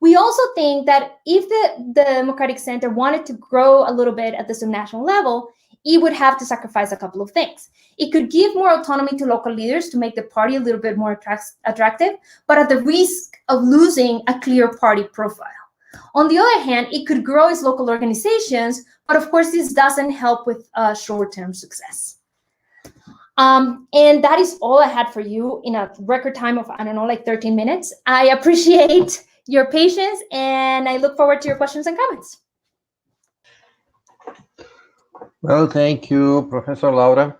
We also think that if the Democratic Center wanted to grow a little bit at the subnational level, it would have to sacrifice a couple of things. It could give more autonomy to local leaders to make the party a little bit more attractive, but at the risk of losing a clear party profile. On the other hand, it could grow its local organizations, but of course, this doesn't help with short-term success. And that is all I had for you in a record time of, 13 minutes. I appreciate your patience, and I look forward to your questions and comments. Well, thank you, Professor Laura.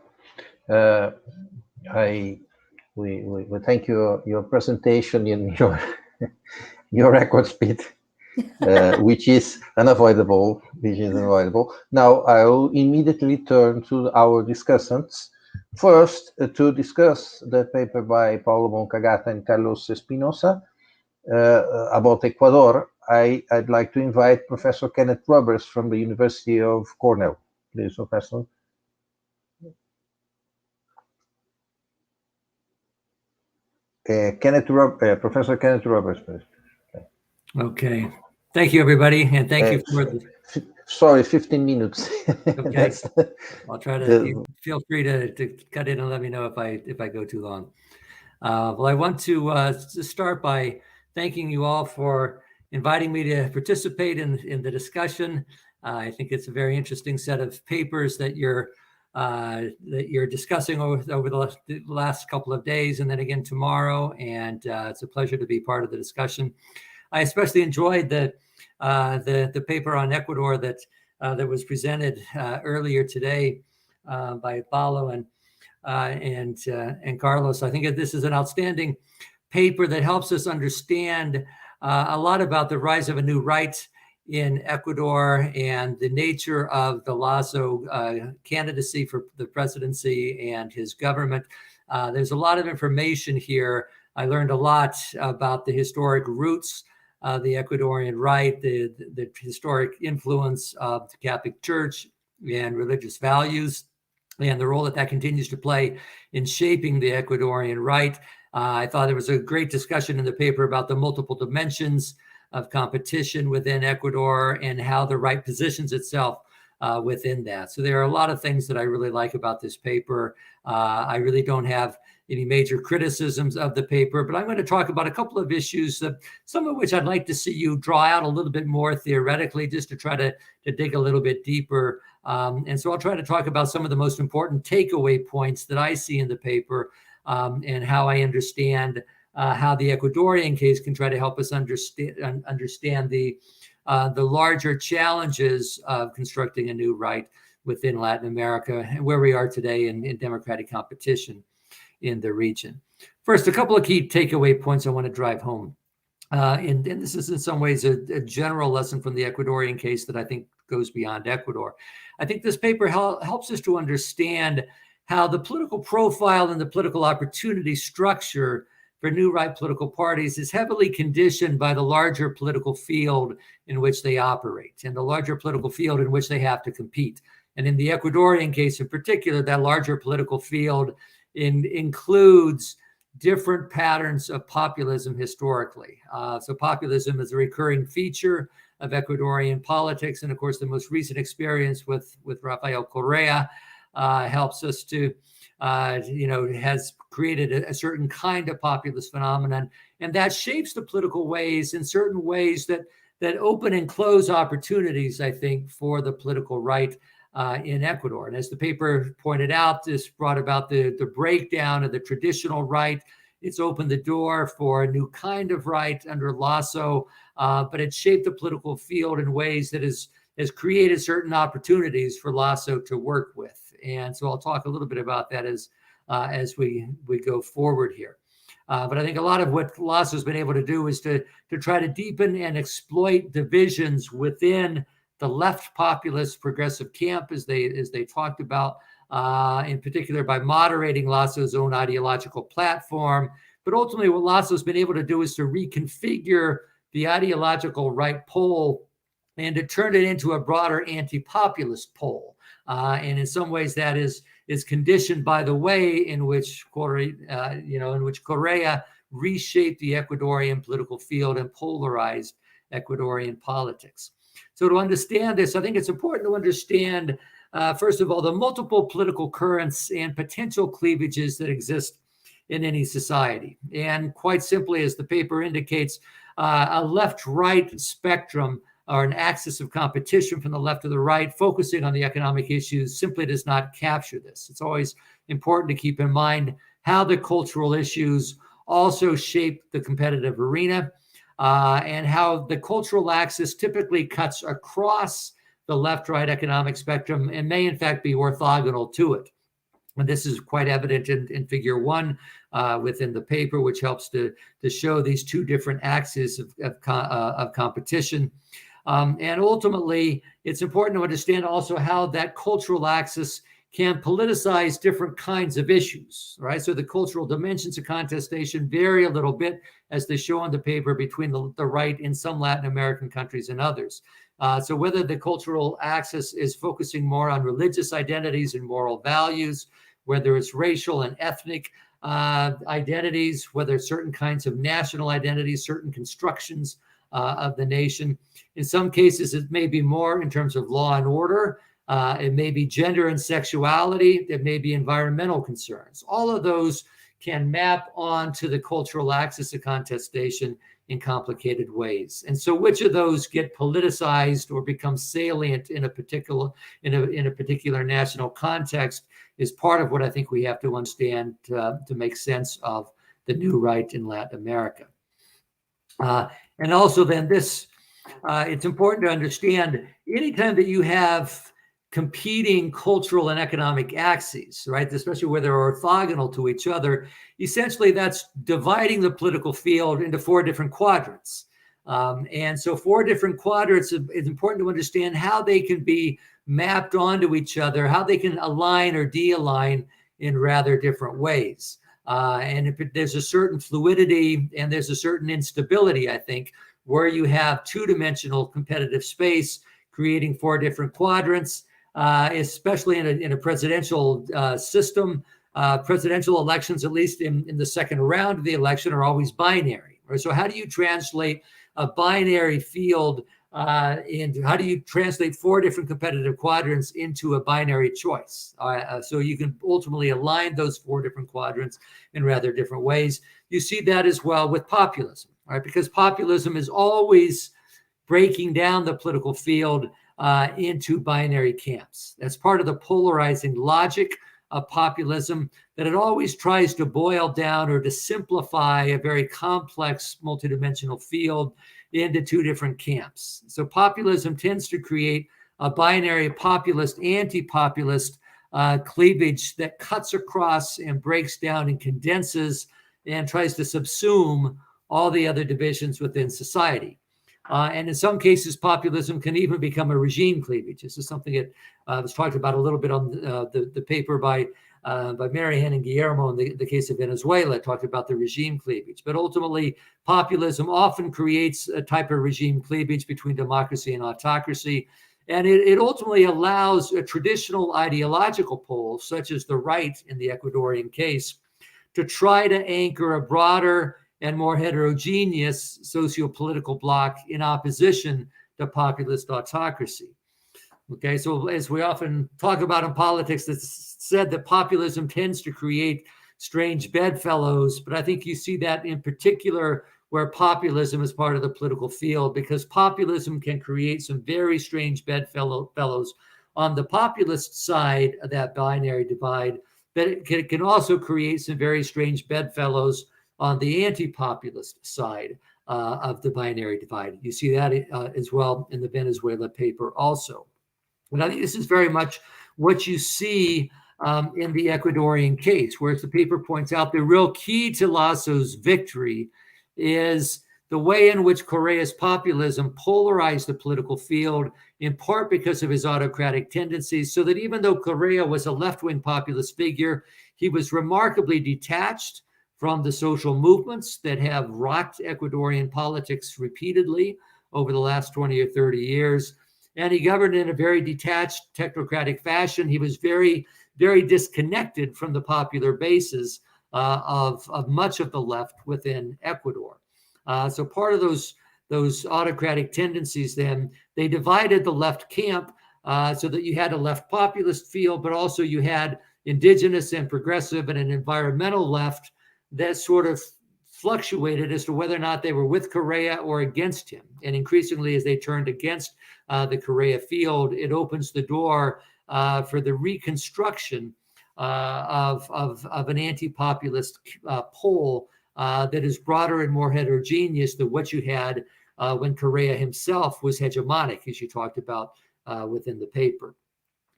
We thank your presentation in your record speed, which is unavoidable. Now I will immediately turn to our discussants. First, to discuss the paper by Paulo Moncagata and Carlos Espinosa about Ecuador, I'd like to invite Professor Kenneth Roberts from the University of Cornell. Please, Professor. Professor Kenneth Roberts, please. Okay. Thank you, everybody, and thank you for the... Sorry, 15 minutes. Okay. I'll try to... Feel free to cut in and let me know if I go too long. Well, I want to start by thanking you all for inviting me to participate in the discussion. I think it's a very interesting set of papers that you're discussing over the last couple of days, and then again tomorrow. And it's a pleasure to be part of the discussion. I especially enjoyed the paper on Ecuador that was presented earlier today by Paulo and Carlos. I think this is an outstanding paper that helps us understand a lot about the rise of a new right in Ecuador and the nature of the Lasso candidacy for the presidency and his government. There's a lot of information here. I learned a lot about the historic roots of the Ecuadorian right, the historic influence of the Catholic Church and religious values, and the role that continues to play in shaping the Ecuadorian right. I thought there was a great discussion in the paper about the multiple dimensions of competition within Ecuador and how the right positions itself within that. So there are a lot of things that I really like about this paper. I really don't have any major criticisms of the paper, but I'm going to talk about a couple of issues, some of which I'd like to see you draw out a little bit more theoretically, just to try to dig a little bit deeper. And so I'll try to talk about some of the most important takeaway points that I see in the paper, and how I understand how the Ecuadorian case can try to help us understand the larger challenges of constructing a new right within Latin America and where we are today in democratic competition in the region. First, a couple of key takeaway points I want to drive home. And this is in some ways a general lesson from the Ecuadorian case that I think goes beyond Ecuador. I think this paper helps us to understand how the political profile and the political opportunity structure for new right political parties is heavily conditioned by the larger political field in which they operate and the larger political field in which they have to compete. And in the Ecuadorian case in particular, that larger political field includes different patterns of populism historically. So populism is a recurring feature of Ecuadorian politics. And of course, the most recent experience with Rafael Correa helps us to, has created a certain kind of populist phenomenon. And that shapes the political ways in certain ways that open and close opportunities, I think, for the political right in Ecuador. And as the paper pointed out, this brought about the breakdown of the traditional right. It's opened the door for a new kind of right under Lasso, but it shaped the political field in ways that has created certain opportunities for Lasso to work with. And so I'll talk a little bit about that as we go forward here. But I think a lot of what Lasso has been able to do is to try to deepen and exploit divisions within the left populist progressive camp, as they talked about, in particular by moderating Lasso's own ideological platform. But ultimately, what Lasso has been able to do is to reconfigure the ideological right pole and to turn it into a broader anti-populist pole. And in some ways, that is conditioned by the way in which Correa reshaped the Ecuadorian political field and polarized Ecuadorian politics. So to understand this, I think it's important to understand, first of all, the multiple political currents and potential cleavages that exist in any society. And quite simply, as the paper indicates, a left-right spectrum or an axis of competition from the left to the right, focusing on the economic issues, simply does not capture this. It's always important to keep in mind how the cultural issues also shape the competitive arena, and how the cultural axis typically cuts across the left-right economic spectrum and may in fact be orthogonal to it. And this is quite evident in figure 1 within the paper, which helps to show these two different axes of competition. And ultimately, it's important to understand also how that cultural axis can politicize different kinds of issues, right? So the cultural dimensions of contestation vary a little bit, as they show on the paper, between the right in some Latin American countries and others. So whether the cultural axis is focusing more on religious identities and moral values, whether it's racial and ethnic identities, whether certain kinds of national identities, certain constructions of the nation. In some cases, it may be more in terms of law and order. It may be gender and sexuality. It may be environmental concerns. All of those can map onto the cultural axis of contestation in complicated ways. And so which of those get politicized or become salient in a particular national context is part of what I think we have to understand to make sense of the new right in Latin America. And also then this, it's important to understand anytime that you have competing cultural and economic axes, right, especially where they're orthogonal to each other, essentially that's dividing the political field into 4 different quadrants. And so 4 different quadrants, it's important to understand how they can be mapped onto each other, how they can align or de-align in rather different ways. And there's a certain fluidity and there's a certain instability, I think, where you have 2-dimensional competitive space creating 4 different quadrants, especially in a presidential system. Presidential elections, at least in the second round of the election, are always binary. Right? So how do you translate a binary field into, how do you translate 4 different competitive quadrants into a binary choice? So you can ultimately align those 4 different quadrants in rather different ways. You see that as well with populism, right? Because populism is always breaking down the political field into binary camps. That's part of the polarizing logic of populism, that it always tries to boil down or to simplify a very complex multidimensional field into 2 different camps. So populism tends to create a binary populist, anti-populist cleavage that cuts across and breaks down and condenses and tries to subsume all the other divisions within society. And in some cases, populism can even become a regime cleavage. This is something that was talked about a little bit on the paper by Marianne and Guillermo in the case of Venezuela. Talked about the regime cleavage. But ultimately, populism often creates a type of regime cleavage between democracy and autocracy. And it ultimately allows a traditional ideological pole, such as the right in the Ecuadorian case, to try to anchor a broader and more heterogeneous socio-political bloc in opposition to populist autocracy. Okay, so as we often talk about in politics, it's said that populism tends to create strange bedfellows, but I think you see that in particular where populism is part of the political field, because populism can create some very strange bedfellows on the populist side of that binary divide, but it can also create some very strange bedfellows on the anti-populist side of the binary divide. You see that as well in the Venezuela paper also. And I think this is very much what you see in the Ecuadorian case, where, as the paper points out, the real key to Lasso's victory is the way in which Correa's populism polarized the political field, in part because of his autocratic tendencies, so that even though Correa was a left-wing populist figure, he was remarkably detached from the social movements that have rocked Ecuadorian politics repeatedly over the last 20 or 30 years. And he governed in a very detached, technocratic fashion. He was very, very disconnected from the popular bases of much of the left within Ecuador. So part of those autocratic tendencies, then, they divided the left camp so that you had a left populist field, but also you had indigenous and progressive and an environmental left that sort of fluctuated as to whether or not they were with Correa or against him. And increasingly, as they turned against the Correa field, it opens the door for the reconstruction of an anti-populist pole that is broader and more heterogeneous than what you had when Correa himself was hegemonic, as you talked about within the paper.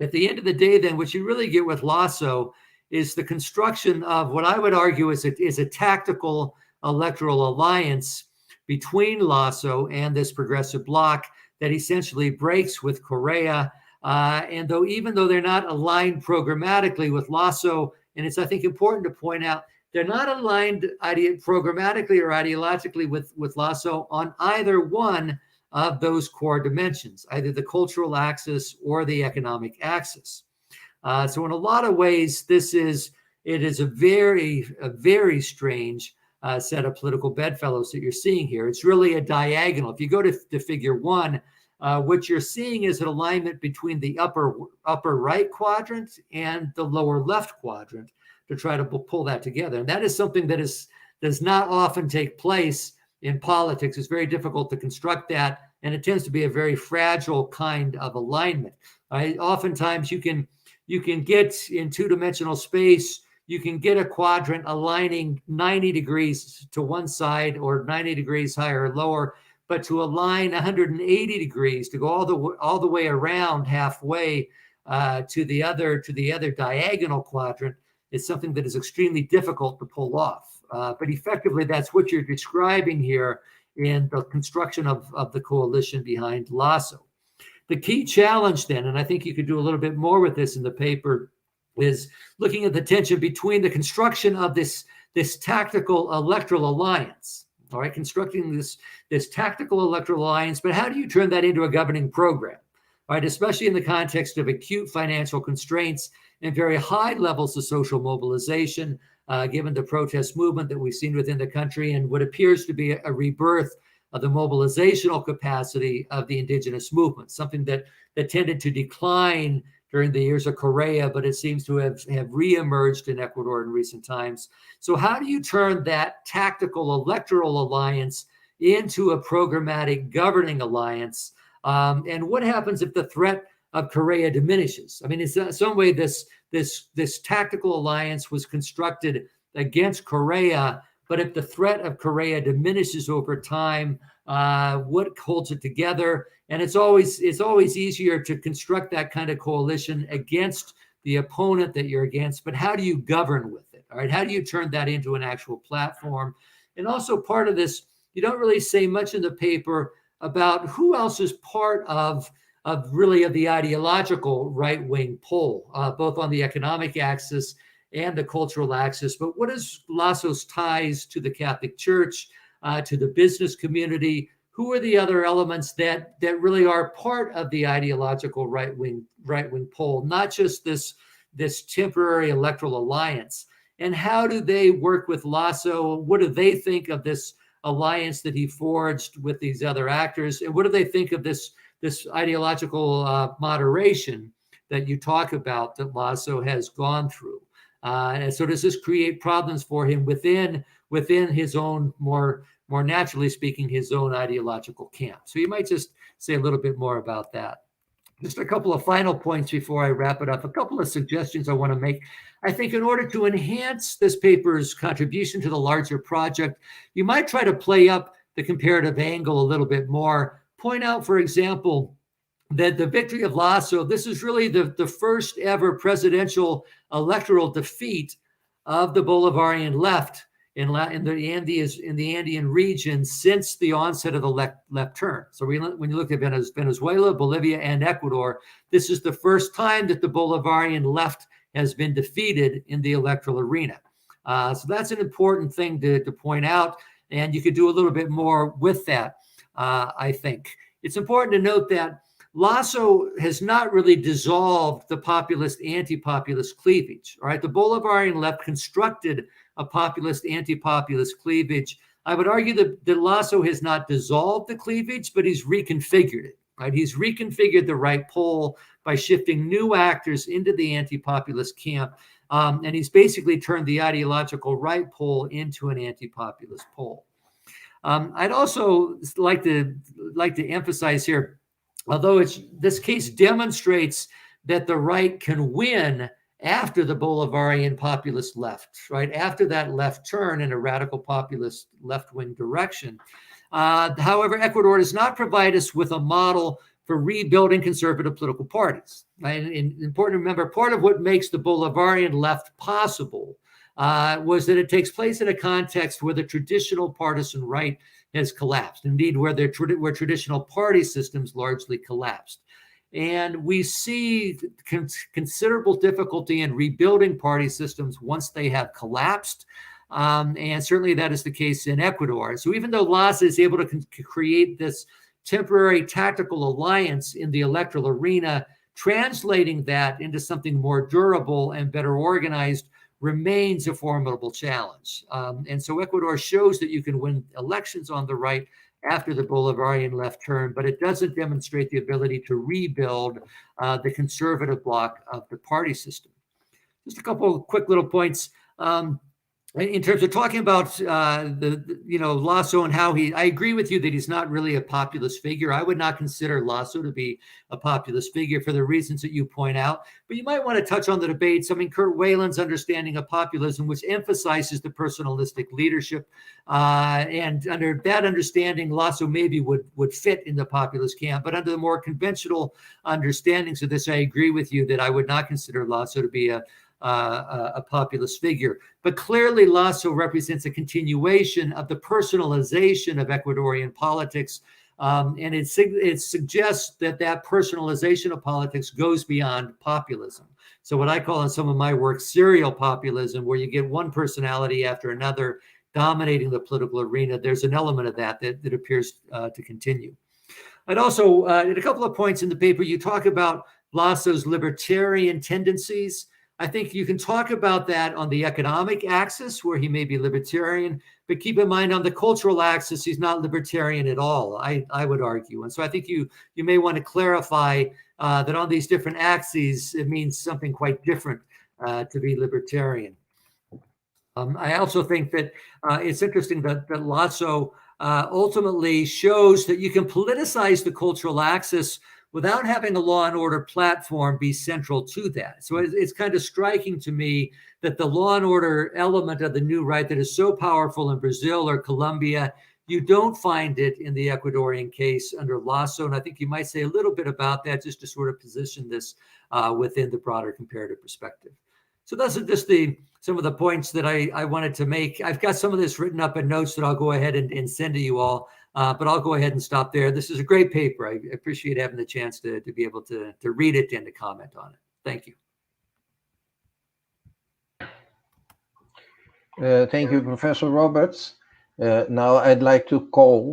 At the end of the day, then, what you really get with Lasso is the construction of what I would argue is a tactical electoral alliance between Lasso and this progressive bloc that essentially breaks with Correa. And even though they're not aligned programmatically with Lasso, and it's, I think, important to point out, they're not aligned programmatically or ideologically with Lasso on either one of those core dimensions, either the cultural axis or the economic axis. So in a lot of ways, it is a very strange set of political bedfellows that you're seeing here. It's really a diagonal. If you go to figure one, what you're seeing is an alignment between the upper right quadrant and the lower left quadrant to try to pull that together. And that is something that does not often take place in politics. It's very difficult to construct that, and it tends to be a very fragile kind of alignment. Oftentimes you can get in two-dimensional space, you can get a quadrant aligning 90 degrees to one side or 90 degrees higher or lower, but to align 180 degrees, to go all the way around halfway to the other diagonal quadrant, is something that is extremely difficult to pull off. But effectively, that's what you're describing here in the construction of the coalition behind Lasso. The key challenge then, and I think you could do a little bit more with this in the paper, is looking at the tension between the construction of this tactical electoral alliance. All right, constructing this tactical electoral alliance, but how do you turn that into a governing program? All right, especially in the context of acute financial constraints and very high levels of social mobilization, given the protest movement that we've seen within the country and what appears to be a rebirth of the mobilizational capacity of the indigenous movement, something that tended to decline during the years of Correa, but it seems to have reemerged in Ecuador in recent times. So how do you turn that tactical electoral alliance into a programmatic governing alliance? And what happens if the threat of Correa diminishes? I mean, in some way, this tactical alliance was constructed against Correa, but if the threat of Correa diminishes over time, what holds it together? And it's always easier to construct that kind of coalition against the opponent that you're against, but how do you govern with it? All right, how do you turn that into an actual platform? And also part of this, you don't really say much in the paper about who else is part of the ideological right-wing pole, both on the economic axis and the cultural axis. But what is Lasso's ties to the Catholic Church, to the business community? Who are the other elements that really are part of the ideological right-wing pole, not just this temporary electoral alliance? And how do they work with Lasso? What do they think of this alliance that he forged with these other actors? And what do they think of this this ideological moderation that you talk about that Lasso has gone through. And so does this create problems for him within his own, more naturally speaking, his own ideological camp? So you might just say a little bit more about that. Just a couple of final points before I wrap it up. A couple of suggestions I want to make. I think in order to enhance this paper's contribution to the larger project, you might try to play up the comparative angle a little bit more. Point out, for example, that the victory of Lasso, this is really the first ever presidential electoral defeat of the Bolivarian left in the Andean region since the onset of the left turn. So when you look at Venezuela, Bolivia, and Ecuador, this is the first time that the Bolivarian left has been defeated in the electoral arena. So that's an important thing to point out, and you could do a little bit more with that, I think. It's important to note that Lasso has not really dissolved the populist, anti-populist cleavage. All right, the Bolivarian left constructed a populist, anti-populist cleavage. I would argue that Lasso has not dissolved the cleavage, but he's reconfigured it. Right, he's reconfigured the right pole by shifting new actors into the anti-populist camp, and he's basically turned the ideological right pole into an anti-populist pole. I'd also like to emphasize here, although this case demonstrates that the right can win after the Bolivarian populist left, right? After that left turn in a radical populist left-wing direction. However, Ecuador does not provide us with a model for rebuilding conservative political parties. Right? And important to remember, part of what makes the Bolivarian left possible was that it takes place in a context where the traditional partisan right has collapsed. Indeed, where traditional party systems largely collapsed. And we see considerable difficulty in rebuilding party systems once they have collapsed. And certainly that is the case in Ecuador. So even though Lasso is able to create this temporary tactical alliance in the electoral arena, translating that into something more durable and better organized remains a formidable challenge. And so Ecuador shows that you can win elections on the right after the Bolivarian left turn, but it doesn't demonstrate the ability to rebuild the conservative bloc of the party system. Just a couple of quick little points. In terms of talking about Lasso and how I agree with you that he's not really a populist figure. I would not consider Lasso to be a populist figure for the reasons that you point out. But you might want to touch on the debates. I mean, Kurt Whalen's understanding of populism, which emphasizes the personalistic leadership, and under that understanding, Lasso maybe would fit in the populist camp. But under the more conventional understandings of this, I agree with you that I would not consider Lasso to be a populist figure. But clearly Lasso represents a continuation of the personalization of Ecuadorian politics. And it suggests that personalization of politics goes beyond populism. So what I call in some of my work, serial populism, where you get one personality after another dominating the political arena, there's an element of that appears to continue. I'd also, at a couple of points in the paper, you talk about Lasso's libertarian tendencies. I think you can talk about that on the economic axis, where he may be libertarian, but keep in mind on the cultural axis, he's not libertarian at all, I would argue. And so I think you may want to clarify that on these different axes, it means something quite different to be libertarian. I also think that it's interesting that Lasso ultimately shows that you can politicize the cultural axis without having a law and order platform be central to that. So it's kind of striking to me that the law and order element of the new right that is so powerful in Brazil or Colombia, you don't find it in the Ecuadorian case under Lasso. And I think you might say a little bit about that just to sort of position this within the broader comparative perspective. So those are just some of the points that I wanted to make. I've got some of this written up in notes that I'll go ahead and send to you all. But I'll go ahead and stop there. This is a great paper. I appreciate having the chance to be able to read it and to comment on it. Thank you. Thank you, Professor Roberts. Now I'd like to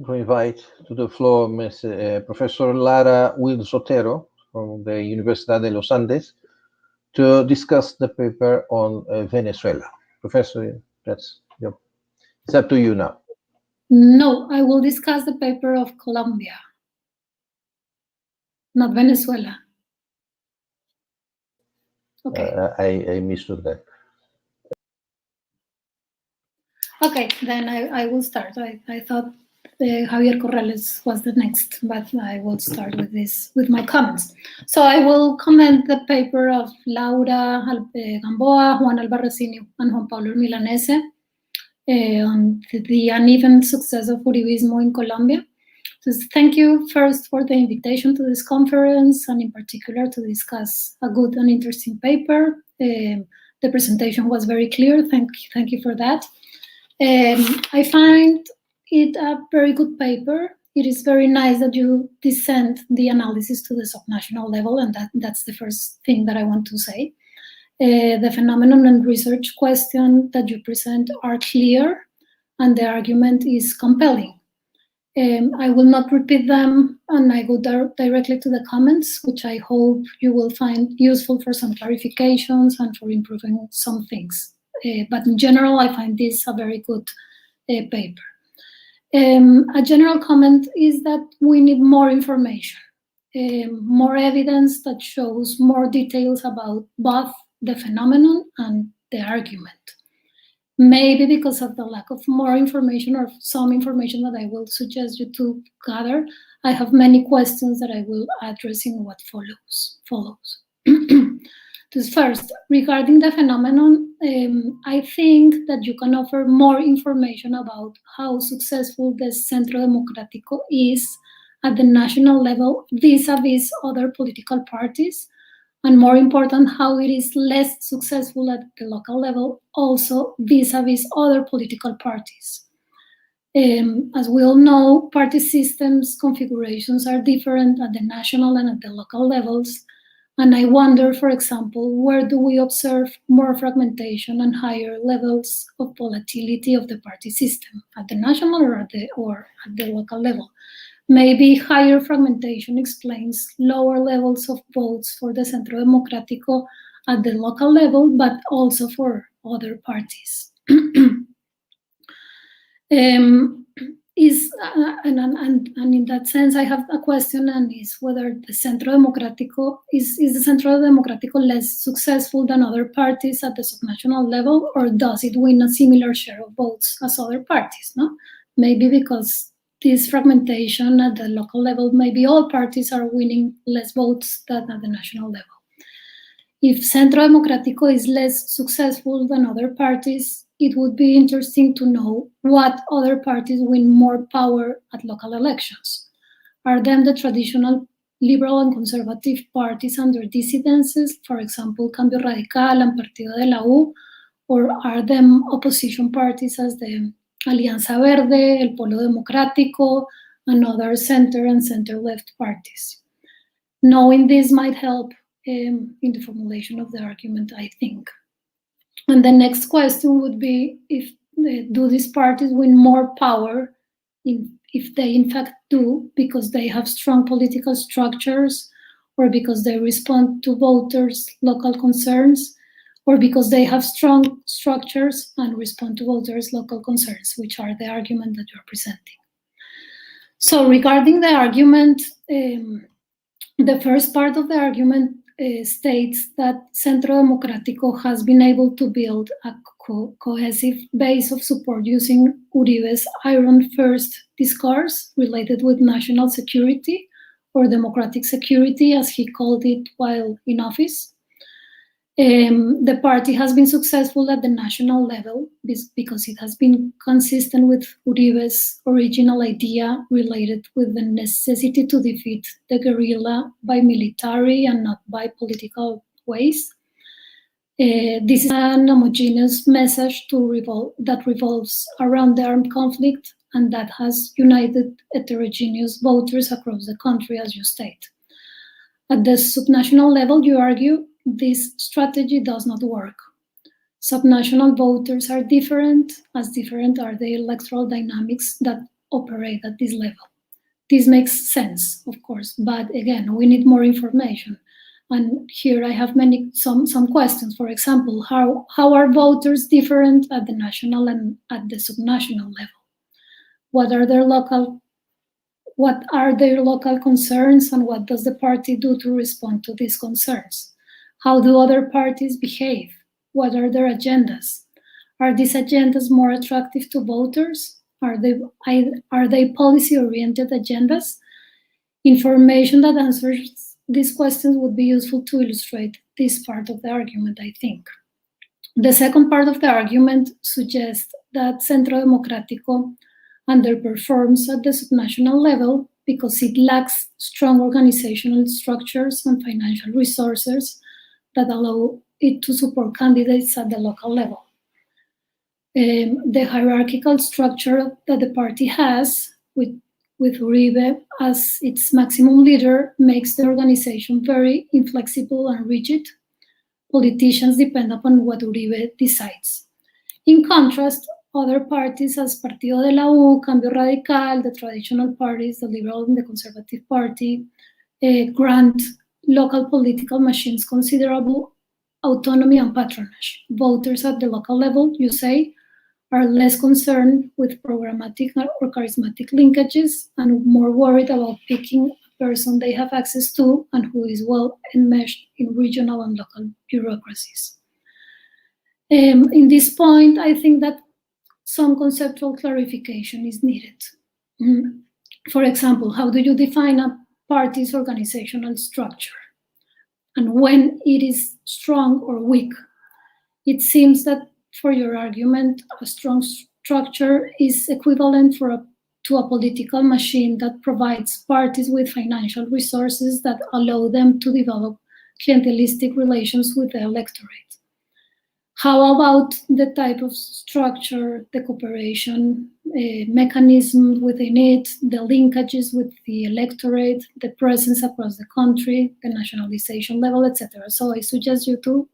invite to the floor Ms. Professor Lara Wills-Otero from the Universidad de los Andes to discuss the paper on Venezuela. Professor, it's up to you now. No, I will discuss the paper of Colombia. not Venezuela. Okay. I mistook that. Okay, then I will start. I thought Javier Corrales was the next, but I will start with this, with my comments. So I will comment the paper of Laura Gamboa, Juan Albarracini, and Juan Pablo Milanese on the uneven success of Uribismo in Colombia. So thank you first for the invitation to this conference, and in particular to discuss a good and interesting paper. The presentation was very clear. Thank you for that. I find it a very good paper. It is very nice that you descend the analysis to the subnational level, and that's the first thing that I want to say. The phenomenon and research question that you present are clear, and the argument is compelling. I will not repeat them, and I go directly to the comments, which I hope you will find useful for some clarifications and for improving some things. But in general, I find this a very good paper. A general comment is that we need more information, more evidence that shows more details about both the phenomenon and the argument. Maybe because of the lack of more information or some information that I will suggest you to gather, I have many questions that I will address in what follows. First, regarding the phenomenon, I think that you can offer more information about how successful the Centro Democrático is at the national level vis-a-vis other political parties, and more important, how it is less successful at the local level, also vis-a-vis other political parties. As we all know, party systems configurations are different at the national and at the local levels, and I wonder, for example, where do we observe more fragmentation and higher levels of volatility of the party system, at the national or at the local level? Maybe higher fragmentation explains lower levels of votes for the Centro Democrático at the local level, but also for other parties. And in that sense, I have a question, and is whether the Centro Democrático is the Centro Democrático less successful than other parties at the subnational level, or does it win a similar share of votes as other parties? No, maybe because this fragmentation at the local level, maybe all parties are winning less votes than at the national level. If Centro Democrático is less successful than other parties, it would be interesting to know what other parties win more power at local elections. Are them the traditional liberal and conservative parties under dissidences, for example, Cambio Radical and Partido de la U, or are them opposition parties as the Alianza Verde, El Polo Democrático, and other center and center-left parties? Knowing this might help in the formulation of the argument, I think. And the next question would be, do these parties win more power if they in fact do, because they have strong political structures, or because they respond to voters' local concerns, or because they have strong structures and respond to voters' local concerns, which are the argument that you're presenting. So regarding the argument, the first part of the argument states that Centro Democrático has been able to build a cohesive base of support using Uribe's Iron First discourse related with national security, or democratic security, as he called it while in office. The party has been successful at the national level because it has been consistent with Uribe's original idea related with the necessity to defeat the guerrilla by military and not by political ways. This is an homogeneous message that revolves around the armed conflict, and that has united heterogeneous voters across the country, as you state. At the subnational level, you argue, this strategy does not work. Subnational voters are different, as different are the electoral dynamics that operate at this level. This makes sense, of course, but again, we need more information. And here I have some questions. For example, how are voters different at the national and at the subnational level? What are their local what are their local concerns and what does the party do to respond to these concerns? How do other parties behave? What are their agendas? Are these agendas more attractive to voters? Are they policy-oriented agendas? Information that answers these questions would be useful to illustrate this part of the argument, I think. The second part of the argument suggests that Centro Democrático underperforms at the subnational level because it lacks strong organizational structures and financial resources that allow it to support candidates at the local level. The hierarchical structure that the party has, with Uribe as its maximum leader, makes the organization very inflexible and rigid. Politicians depend upon what Uribe decides. In contrast, other parties as Partido de la U, Cambio Radical, the traditional parties, the Liberal and the Conservative Party, grant local political machines considerable autonomy and patronage. Voters at the local level, you say, are less concerned with programmatic or charismatic linkages and more worried about picking a person they have access to and who is well enmeshed in regional and local bureaucracies. In this point, I think that some conceptual clarification is needed. For example, how do you define a party's organizational structure? And when it is strong or weak? It seems that for your argument, a strong structure is equivalent to a political machine that provides parties with financial resources that allow them to develop clientelistic relations with the electorate. How about the type of structure, the cooperation mechanism within it, the linkages with the electorate, the presence across the country, the nationalization level, etc.? So I suggest you to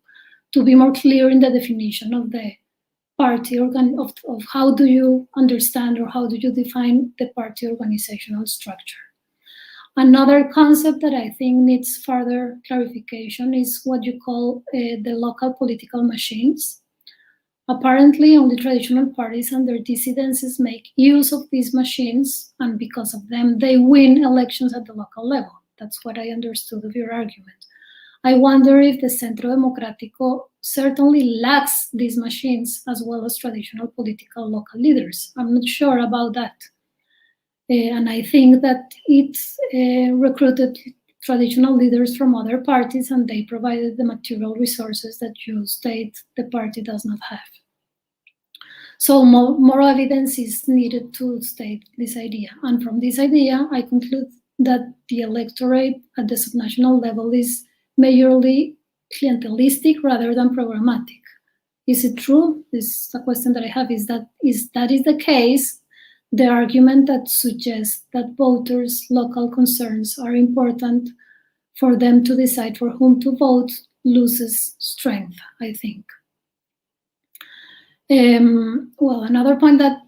be more clear in the definition of the party of how do you understand or how do you define the party organizational structure. Another concept that I think needs further clarification is what you call the local political machines. Apparently, only traditional parties and their dissidences make use of these machines, and because of them, they win elections at the local level. That's what I understood of your argument. I wonder if the Centro Democrático certainly lacks these machines as well as traditional political local leaders. I'm not sure about that. And I think that it recruited traditional leaders from other parties and they provided the material resources that you state the party does not have. So more evidence is needed to state this idea. And from this idea, I conclude that the electorate at the subnational level is majorly clientelistic rather than programmatic. Is it true? This is a question that I have. Is that the case? The argument that suggests that voters' local concerns are important for them to decide for whom to vote loses strength, I think. Well, another point that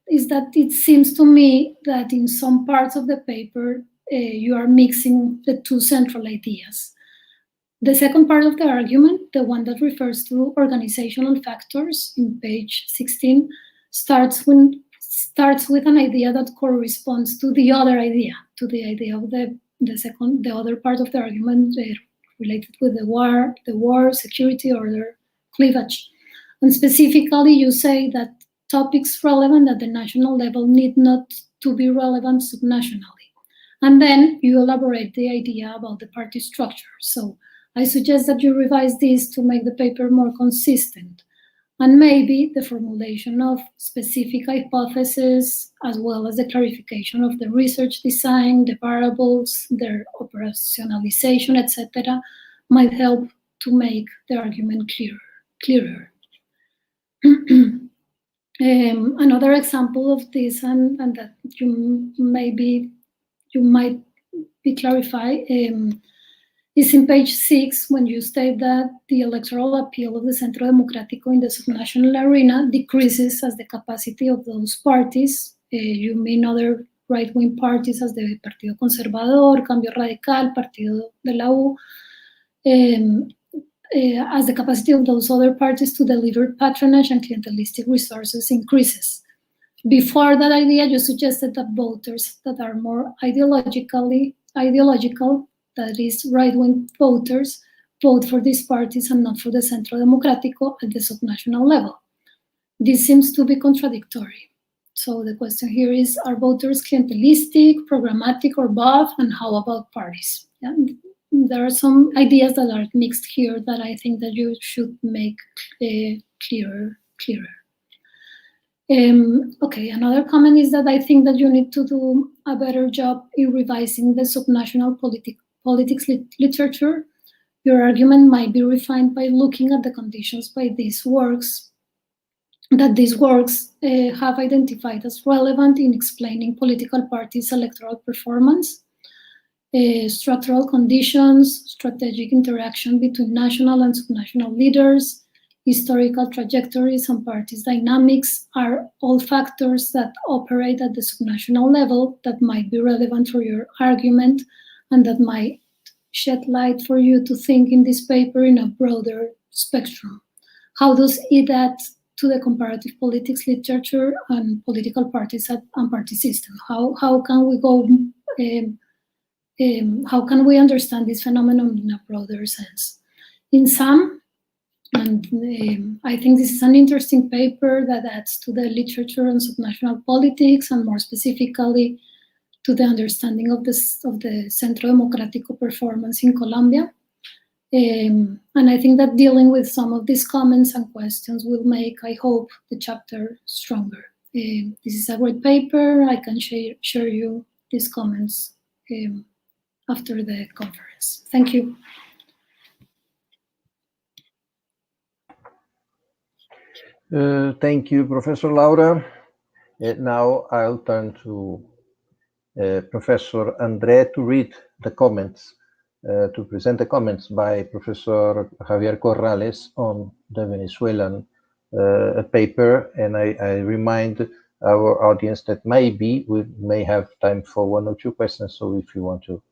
is that it seems to me that in some parts of the paper, you are mixing the two central ideas. The second part of the argument, the one that refers to organizational factors in page 16, starts with an idea that corresponds to the other idea, to the idea of the other part of the argument related with the war, security order, cleavage. And specifically, you say that topics relevant at the national level need not to be relevant subnationally. And then you elaborate the idea about the party structure. So I suggest that you revise this to make the paper more consistent. And maybe the formulation of specific hypotheses, as well as the clarification of the research design, the variables, their operationalization, etc., might help to make the argument clearer. Another example of this, and that you might be clarified, is in page 6, when you state that the electoral appeal of the Centro Democrático in the subnational arena decreases as the capacity of those parties, you mean other right-wing parties as the Partido Conservador, Cambio Radical, Partido de la U, as the capacity of those other parties to deliver patronage and clientelistic resources increases. Before that idea, you suggested that voters that are more ideological, that is right-wing voters, vote for these parties and not for the Centro Democrático at the subnational level. This seems to be contradictory. So the question here is, are voters clientelistic, programmatic, or both, and how about parties? Yeah? There are some ideas that are mixed here that I think that you should make clearer. Okay, another comment is that I think that you need to do a better job in revising the subnational politics literature. Your argument might be refined by looking at the conditions by these works have identified as relevant in explaining political parties' electoral performance, structural conditions, strategic interaction between national and subnational leaders, historical trajectories, and parties' dynamics are all factors that operate at the subnational level that might be relevant for your argument and that might shed light for you to think in this paper in a broader spectrum. How does it add to the comparative politics literature and political parties and party system? How can we go? How can we understand this phenomenon in a broader sense? In sum, and I think this is an interesting paper that adds to the literature on subnational politics and more specifically to the understanding of the Centro Democrático performance in Colombia. And I think that dealing with some of these comments and questions will make, I hope, the chapter stronger. This is a great paper. I can share you these comments after the conference. Thank you. Thank you, Professor Laura. Now I'll turn to Professor André to read the comments, to present the comments by Professor Javier Corrales on the Venezuelan paper. And I remind our audience that maybe we may have time for one or two questions. So if you want to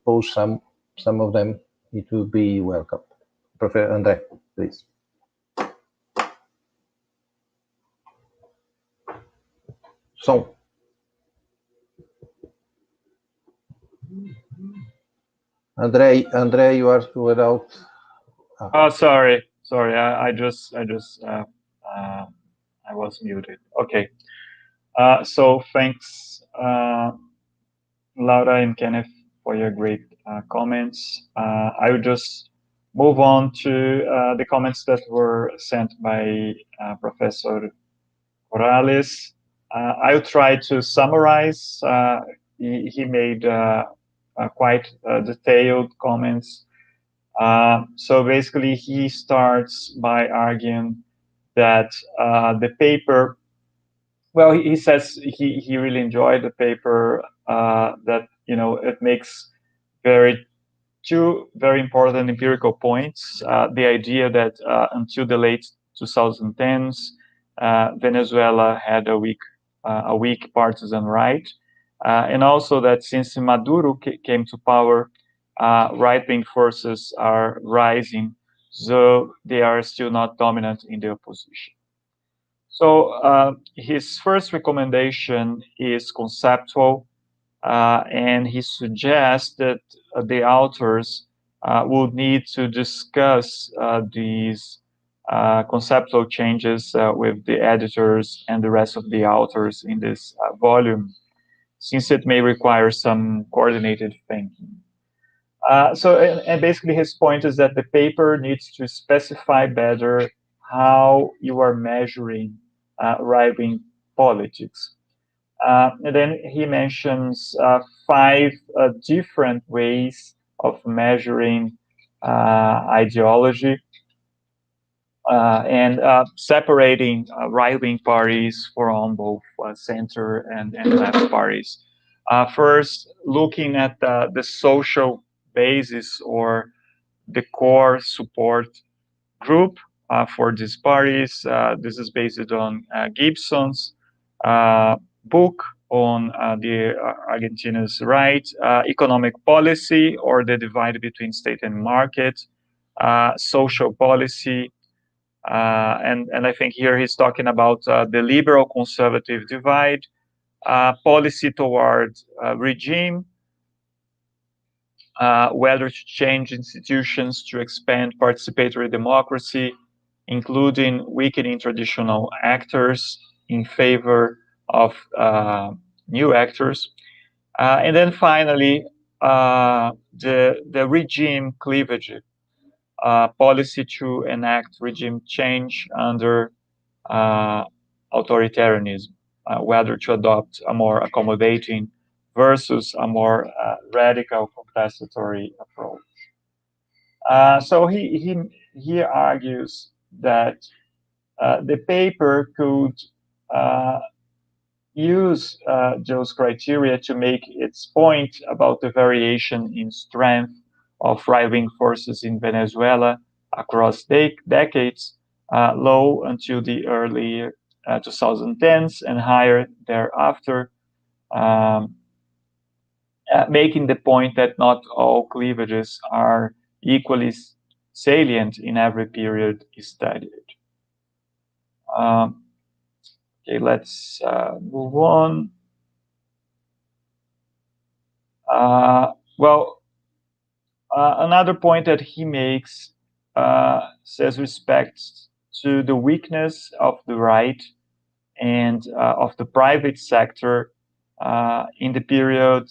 pose some of them, it will be welcome. Professor André, please. So, André, you are without. Oh, sorry. I was muted. Okay. So thanks, Laura and Kenneth, for your great comments. I will just move on to the comments that were sent by Professor Corrales. I'll try to summarize. He made quite detailed comments. So basically, he starts by arguing that the paper, well, he says he really enjoyed the paper, that, it makes two very important empirical points. The idea that until the late 2010s, Venezuela had a weak partisan right, and also that since Maduro came to power, right-wing forces are rising, though they are still not dominant in the opposition. So his first recommendation is conceptual, and he suggests that the authors would need to discuss these conceptual changes with the editors and the rest of the authors in this volume, since it may require some coordinated thinking. And basically his point is that the paper needs to specify better how you are measuring right-wing politics. And then he mentions 5 different ways of measuring ideology, and separating right-wing parties from both center and left parties. First, looking at the social basis or the core support group for these parties. This is based on Gibson's book on the Argentina's right, economic policy, or the divide between state and market, social policy, And I think here he's talking about the liberal-conservative divide, policy toward regime, whether to change institutions to expand participatory democracy, including weakening traditional actors in favor of new actors. And then finally, the regime cleavage, policy to enact regime change under authoritarianism, whether to adopt a more accommodating versus a more radical contestatory approach. So he argues that the paper could use those criteria to make its point about the variation in strength of right-wing forces in Venezuela across decades, low until the early 2010s and higher thereafter, making the point that not all cleavages are equally salient in every period studied. Okay, let's move on. Another point that he makes says respect to the weakness of the right and of the private sector in the period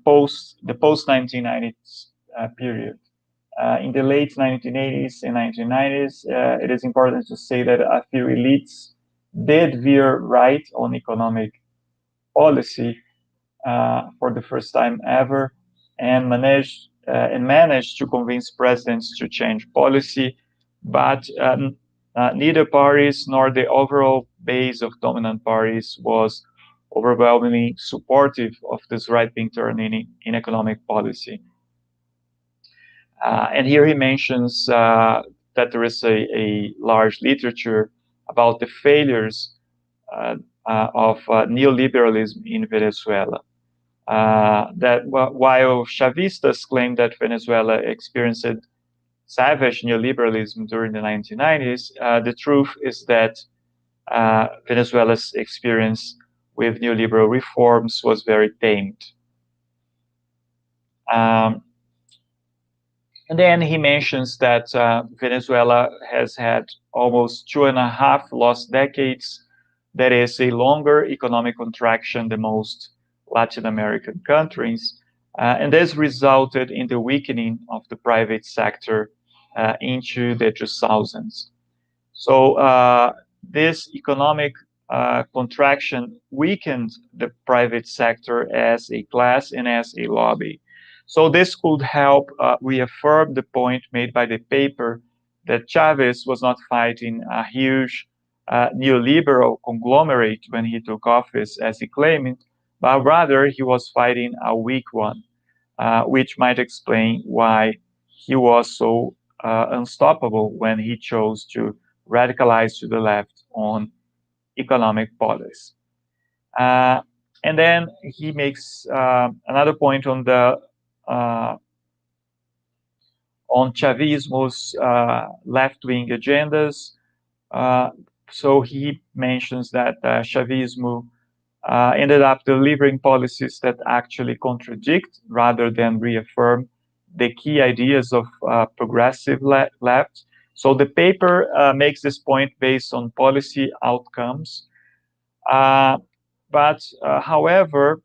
post 1990s period. In the late 1980s and 1990s, it is important to say that a few elites did veer right on economic policy for the first time ever, and managed to convince presidents to change policy, but neither parties nor the overall base of dominant parties was overwhelmingly supportive of this right-wing turn in economic policy. And here he mentions that there is a large literature about the failures of neoliberalism in Venezuela. That while Chavistas claim that Venezuela experienced savage neoliberalism during the 1990s, the truth is that Venezuela's experience with neoliberal reforms was very tamed. And then he mentions that Venezuela has had almost 2.5 lost decades. That is a longer economic contraction than most Latin American countries. And this resulted in the weakening of the private sector into the 2000s. So this economic contraction weakened the private sector as a class and as a lobby. So this could help reaffirm the point made by the paper that Chavez was not fighting a huge neoliberal conglomerate when he took office, as he claimed, but rather he was fighting a weak one, which might explain why he was so unstoppable when he chose to radicalize to the left on economic policy. And then he makes another point on the on Chavismo's left-wing agendas. So he mentions that Chavismo ended up delivering policies that actually contradict rather than reaffirm the key ideas of progressive left. So the paper makes this point based on policy outcomes. But however,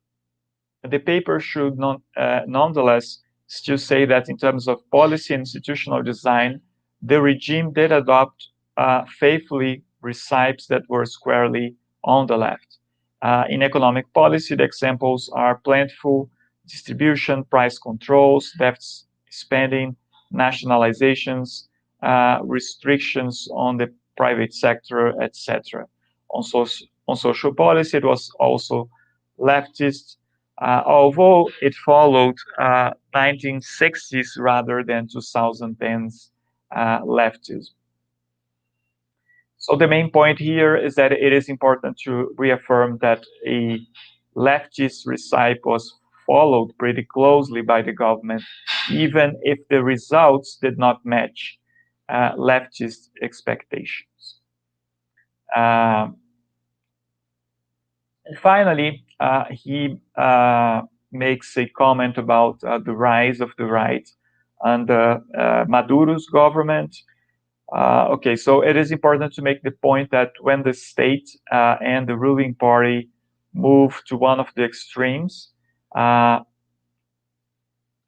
the paper should nonetheless still say that in terms of policy and institutional design, the regime did adopt faithfully recipes that were squarely on the left. In economic policy, the examples are plentiful: distribution, price controls, deficit spending, nationalizations, restrictions on the private sector, etc. On social policy, it was also leftist, although it followed 1960s rather than 2010s leftism. So the main point here is that it is important to reaffirm that a leftist recipe was followed pretty closely by the government, even if the results did not match leftist expectations. Finally, he makes a comment about the rise of the right under Maduro's government. Okay, so it is important to make the point that when the state and the ruling party move to one of the extremes,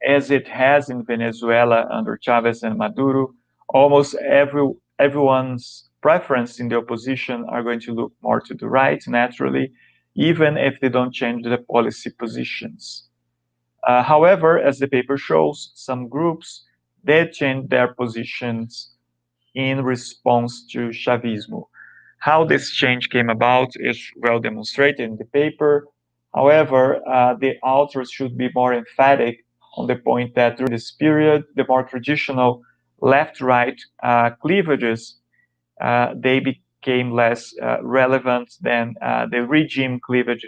as it has in Venezuela under Chavez and Maduro, almost everyone's preference in the opposition are going to look more to the right, naturally, even if they don't change the policy positions. However, as the paper shows, some groups did change their positions in response to Chavismo. How this change came about is well demonstrated in the paper. However, the authors should be more emphatic on the point that during this period, the more traditional left-right cleavages, they became less relevant than the regime cleavage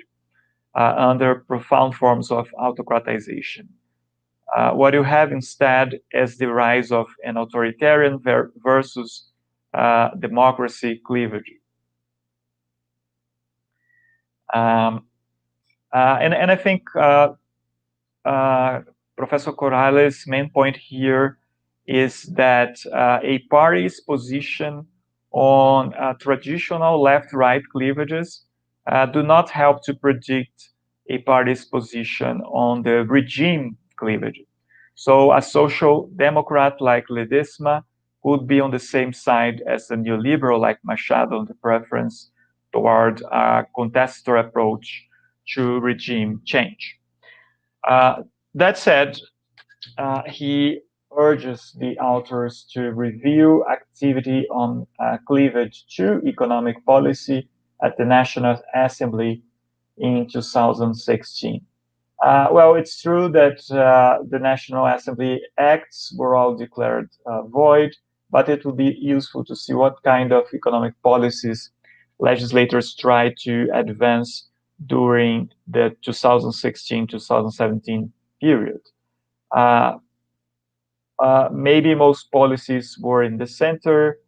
under profound forms of autocratization. What you have instead is the rise of an authoritarian versus democracy cleavage. And I think Professor Corrales' main point here is that a party's position on traditional left-right cleavages do not help to predict a party's position on the regime cleavage. So a social democrat like Ledesma would be on the same side as a neoliberal like Machado on the preference toward a contestor approach to regime change. That said, he urges the authors to review activity on cleavage to economic policy at the National Assembly in 2016. Well, it's true that the National Assembly acts were all declared void, but it would be useful to see what kind of economic policies legislators try to advance during the 2016-2017 period. Maybe most policies were in the center,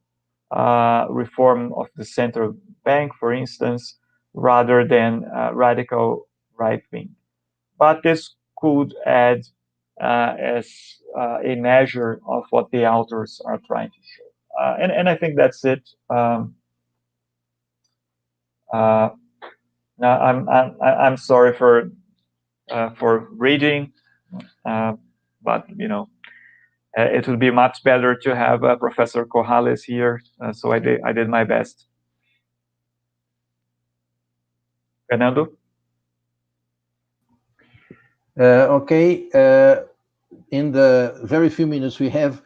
reform of the central bank, for instance, rather than radical right-wing. But this could add as a measure of what the authors are trying to show. And I think that's it. Now I'm sorry for reading, but you know, it would be much better to have Professor Corrales here. So I did my best. Fernando? Okay. In the very few minutes we have,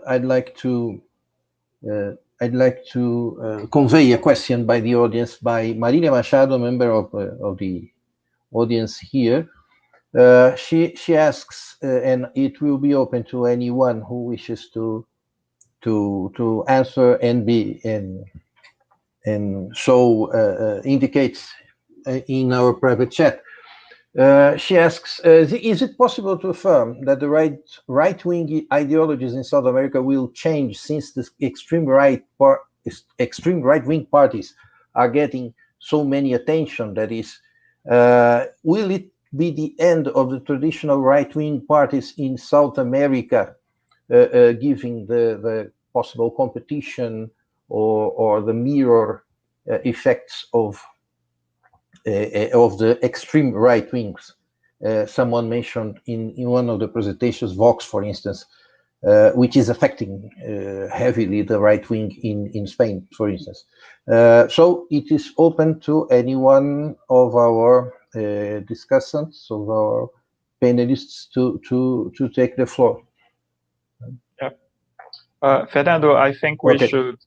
I'd like to convey a question by the audience by Marina Machado, member of the audience here. She asks, and it will be open to anyone who wishes to answer and so indicates in our private chat. She asks, is it possible to affirm that the right-wing ideologies in South America will change since the extreme right-wing parties are getting so many attention? That is, will it be the end of the traditional right-wing parties in South America, giving the possible competition or the mirror effects of the extreme right wings? Someone mentioned in one of the presentations, Vox, for instance, which is affecting heavily the right wing in Spain, for instance. So it is open to any one of our discussants, of our panelists, to take the floor. Yeah. Fernando, I think we should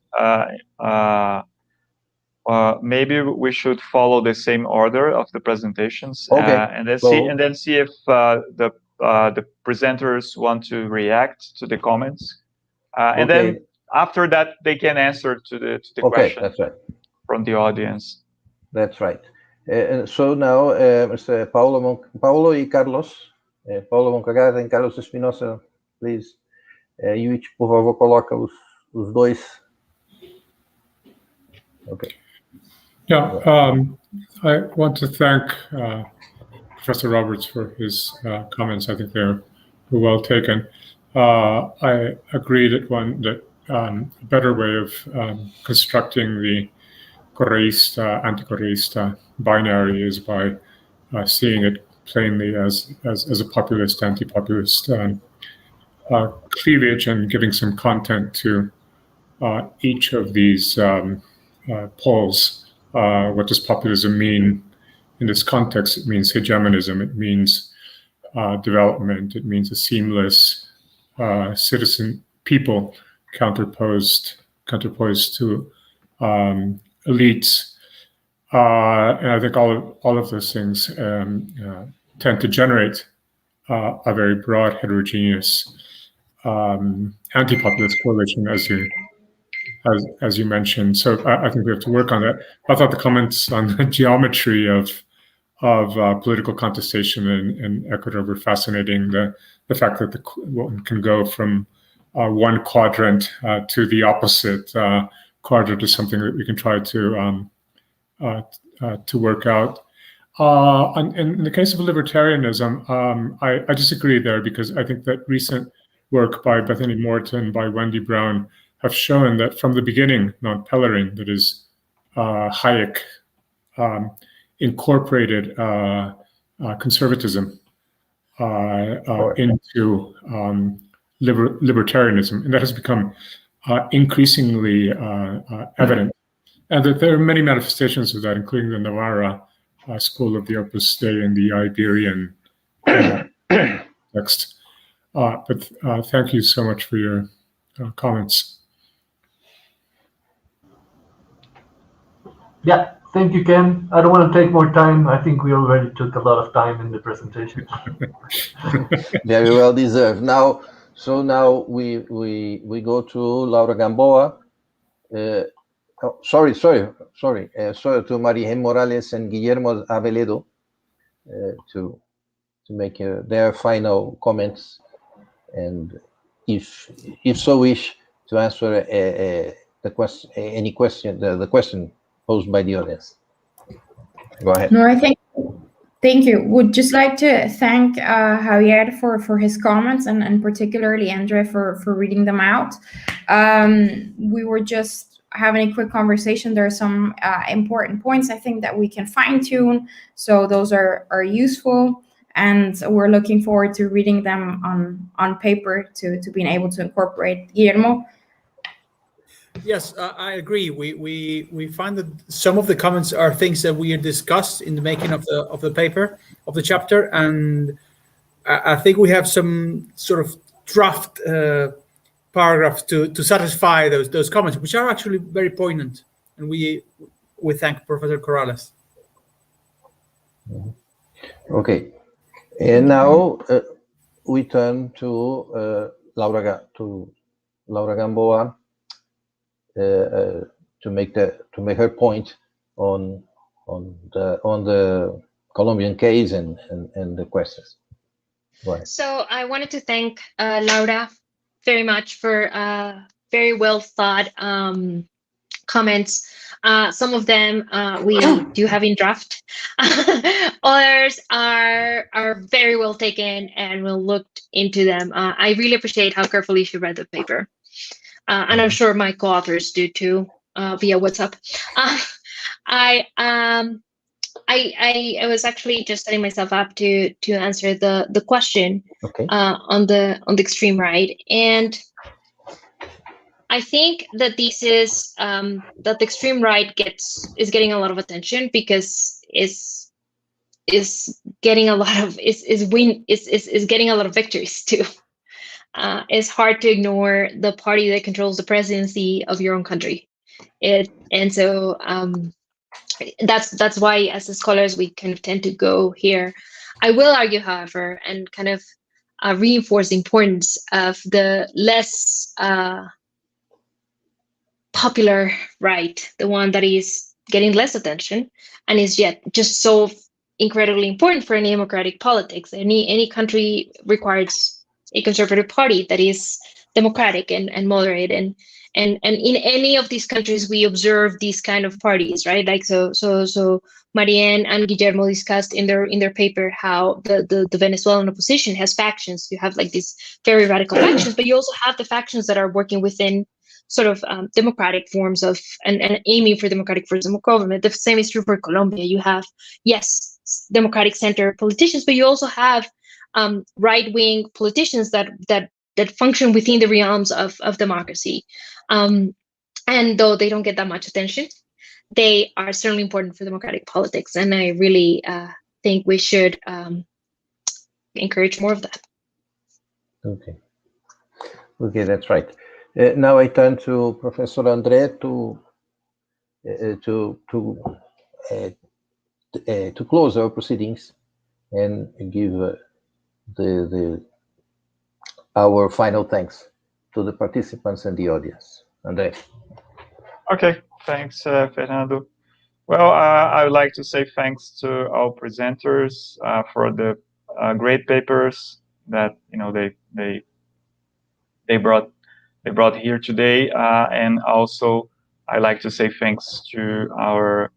maybe we should follow the same order of the presentations, and then see if the presenters want to react to the comments, and then after that they can answer to the question that's right. From the audience. That's right. So now, Mr. Paulo y Carlos, Paulo Moncagada and Carlos Espinosa, please Yuichi, por favor, coloca os dois. Okay. Yeah, I want to thank Professor Roberts for his comments. I think they're well taken. I agree that a better way of constructing the correísta, anticorreísta binary is by seeing it plainly as a populist, anti-populist cleavage, and giving some content to each of these poles. What does populism mean in this context? It means hegemonism. It means development. It means a seamless citizen people counterposed to elites. And I think all of those things tend to generate a very broad, heterogeneous anti-populist coalition, as you mentioned. So I think we have to work on that. I thought the comments on the geometry of political contestation in Ecuador were fascinating. The fact that one can go from one quadrant to the opposite quadrant is something that we can try to work out. And in the case of libertarianism, I disagree there, because I think that recent work by Bethany Morton, by Wendy Brown, have shown that from the beginning, non-Pellerin, that is Hayek, incorporated conservatism into libertarianism, and that has become increasingly evident. And that there are many manifestations of that, including the Navarra school of the Opus Dei and the Iberian text. But thank you so much for your comments. Yeah, thank you, Ken. I don't want to take more time. I think we already took a lot of time in the presentation. Very well deserved. Now we go to Laura Gamboa. Sorry, to Marijem Morales and Guillermo Aveledo to make their final comments, and if so wish, to answer the question posed by the audience. Go ahead. No, thank you. Would just like to thank Javier for his comments, and particularly Andre for reading them out. We were just having a quick conversation. There are some important points I think that we can fine tune, so those are useful, and we're looking forward to reading them on paper to being able to incorporate. Guillermo? Yes, I agree. We find that some of the comments are things that we had discussed in the making of the paper, of the chapter, and I think we have some sort of draft paragraph to satisfy those comments, which are actually very poignant, and we thank Professor Corrales. Okay, and now we turn to Laura Gamboa to make her point on the Colombian case and the questions. Go ahead. So I wanted to thank Laura very much for very well thought comments. Some of them we do have in draft. Others are very well taken, and we'll look into them. I really appreciate how carefully she read the paper. And I'm sure my co-authors do too, via WhatsApp. I was actually just setting myself up to answer the question. Okay. On the extreme right, and I think that this is that the extreme right is getting a lot of attention because is getting a lot of is getting a lot of victories too. It's hard to ignore the party that controls the presidency of your own country. So that's why, as scholars, we kind of tend to go here. I will argue, however, and kind of reinforce the importance of the less popular right, the one that is getting less attention and is yet just so incredibly important for any democratic politics. Any country requires a conservative party that is democratic and moderate. And in any of these countries, we observe these kind of parties, right? Like so Marianne and Guillermo discussed in their paper how the Venezuelan opposition has factions. You have like these very radical factions, but you also have the factions that are working within sort of democratic forms of and aiming for democratic forms of government. The same is true for Colombia. You have, yes, democratic center politicians, but you also have right-wing politicians that function within the realms of democracy. And though they don't get that much attention, they are certainly important for democratic politics. And I really think we should encourage more of that. Okay, that's right. Now I turn to Professor André to close our proceedings and give our final thanks to the participants and the audience. André. Okay, thanks, Fernando. Well, I would like to say thanks to our presenters for the great papers that they brought here today, and also I'd like to say thanks to our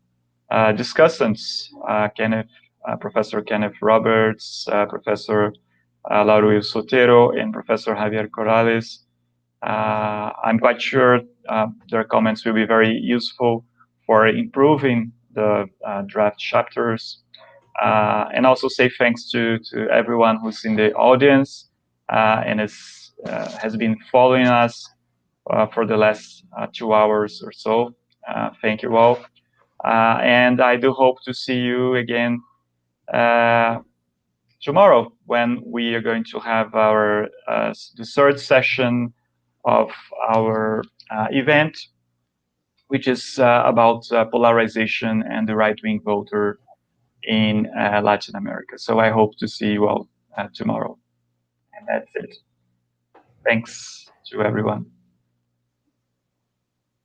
discussants, Professor Kenneth Roberts, Professor Laura Sotero, and Professor Javier Corrales. I'm quite sure their comments will be very useful for improving the draft chapters, and also say thanks to everyone who's in the audience and has been following us for the last 2 hours or so. Thank you all. And I do hope to see you again tomorrow, when we are going to have our the third session of our event, which is about polarization and the right-wing voter in Latin America. So I hope to see you all tomorrow. And that's it. Thanks to everyone.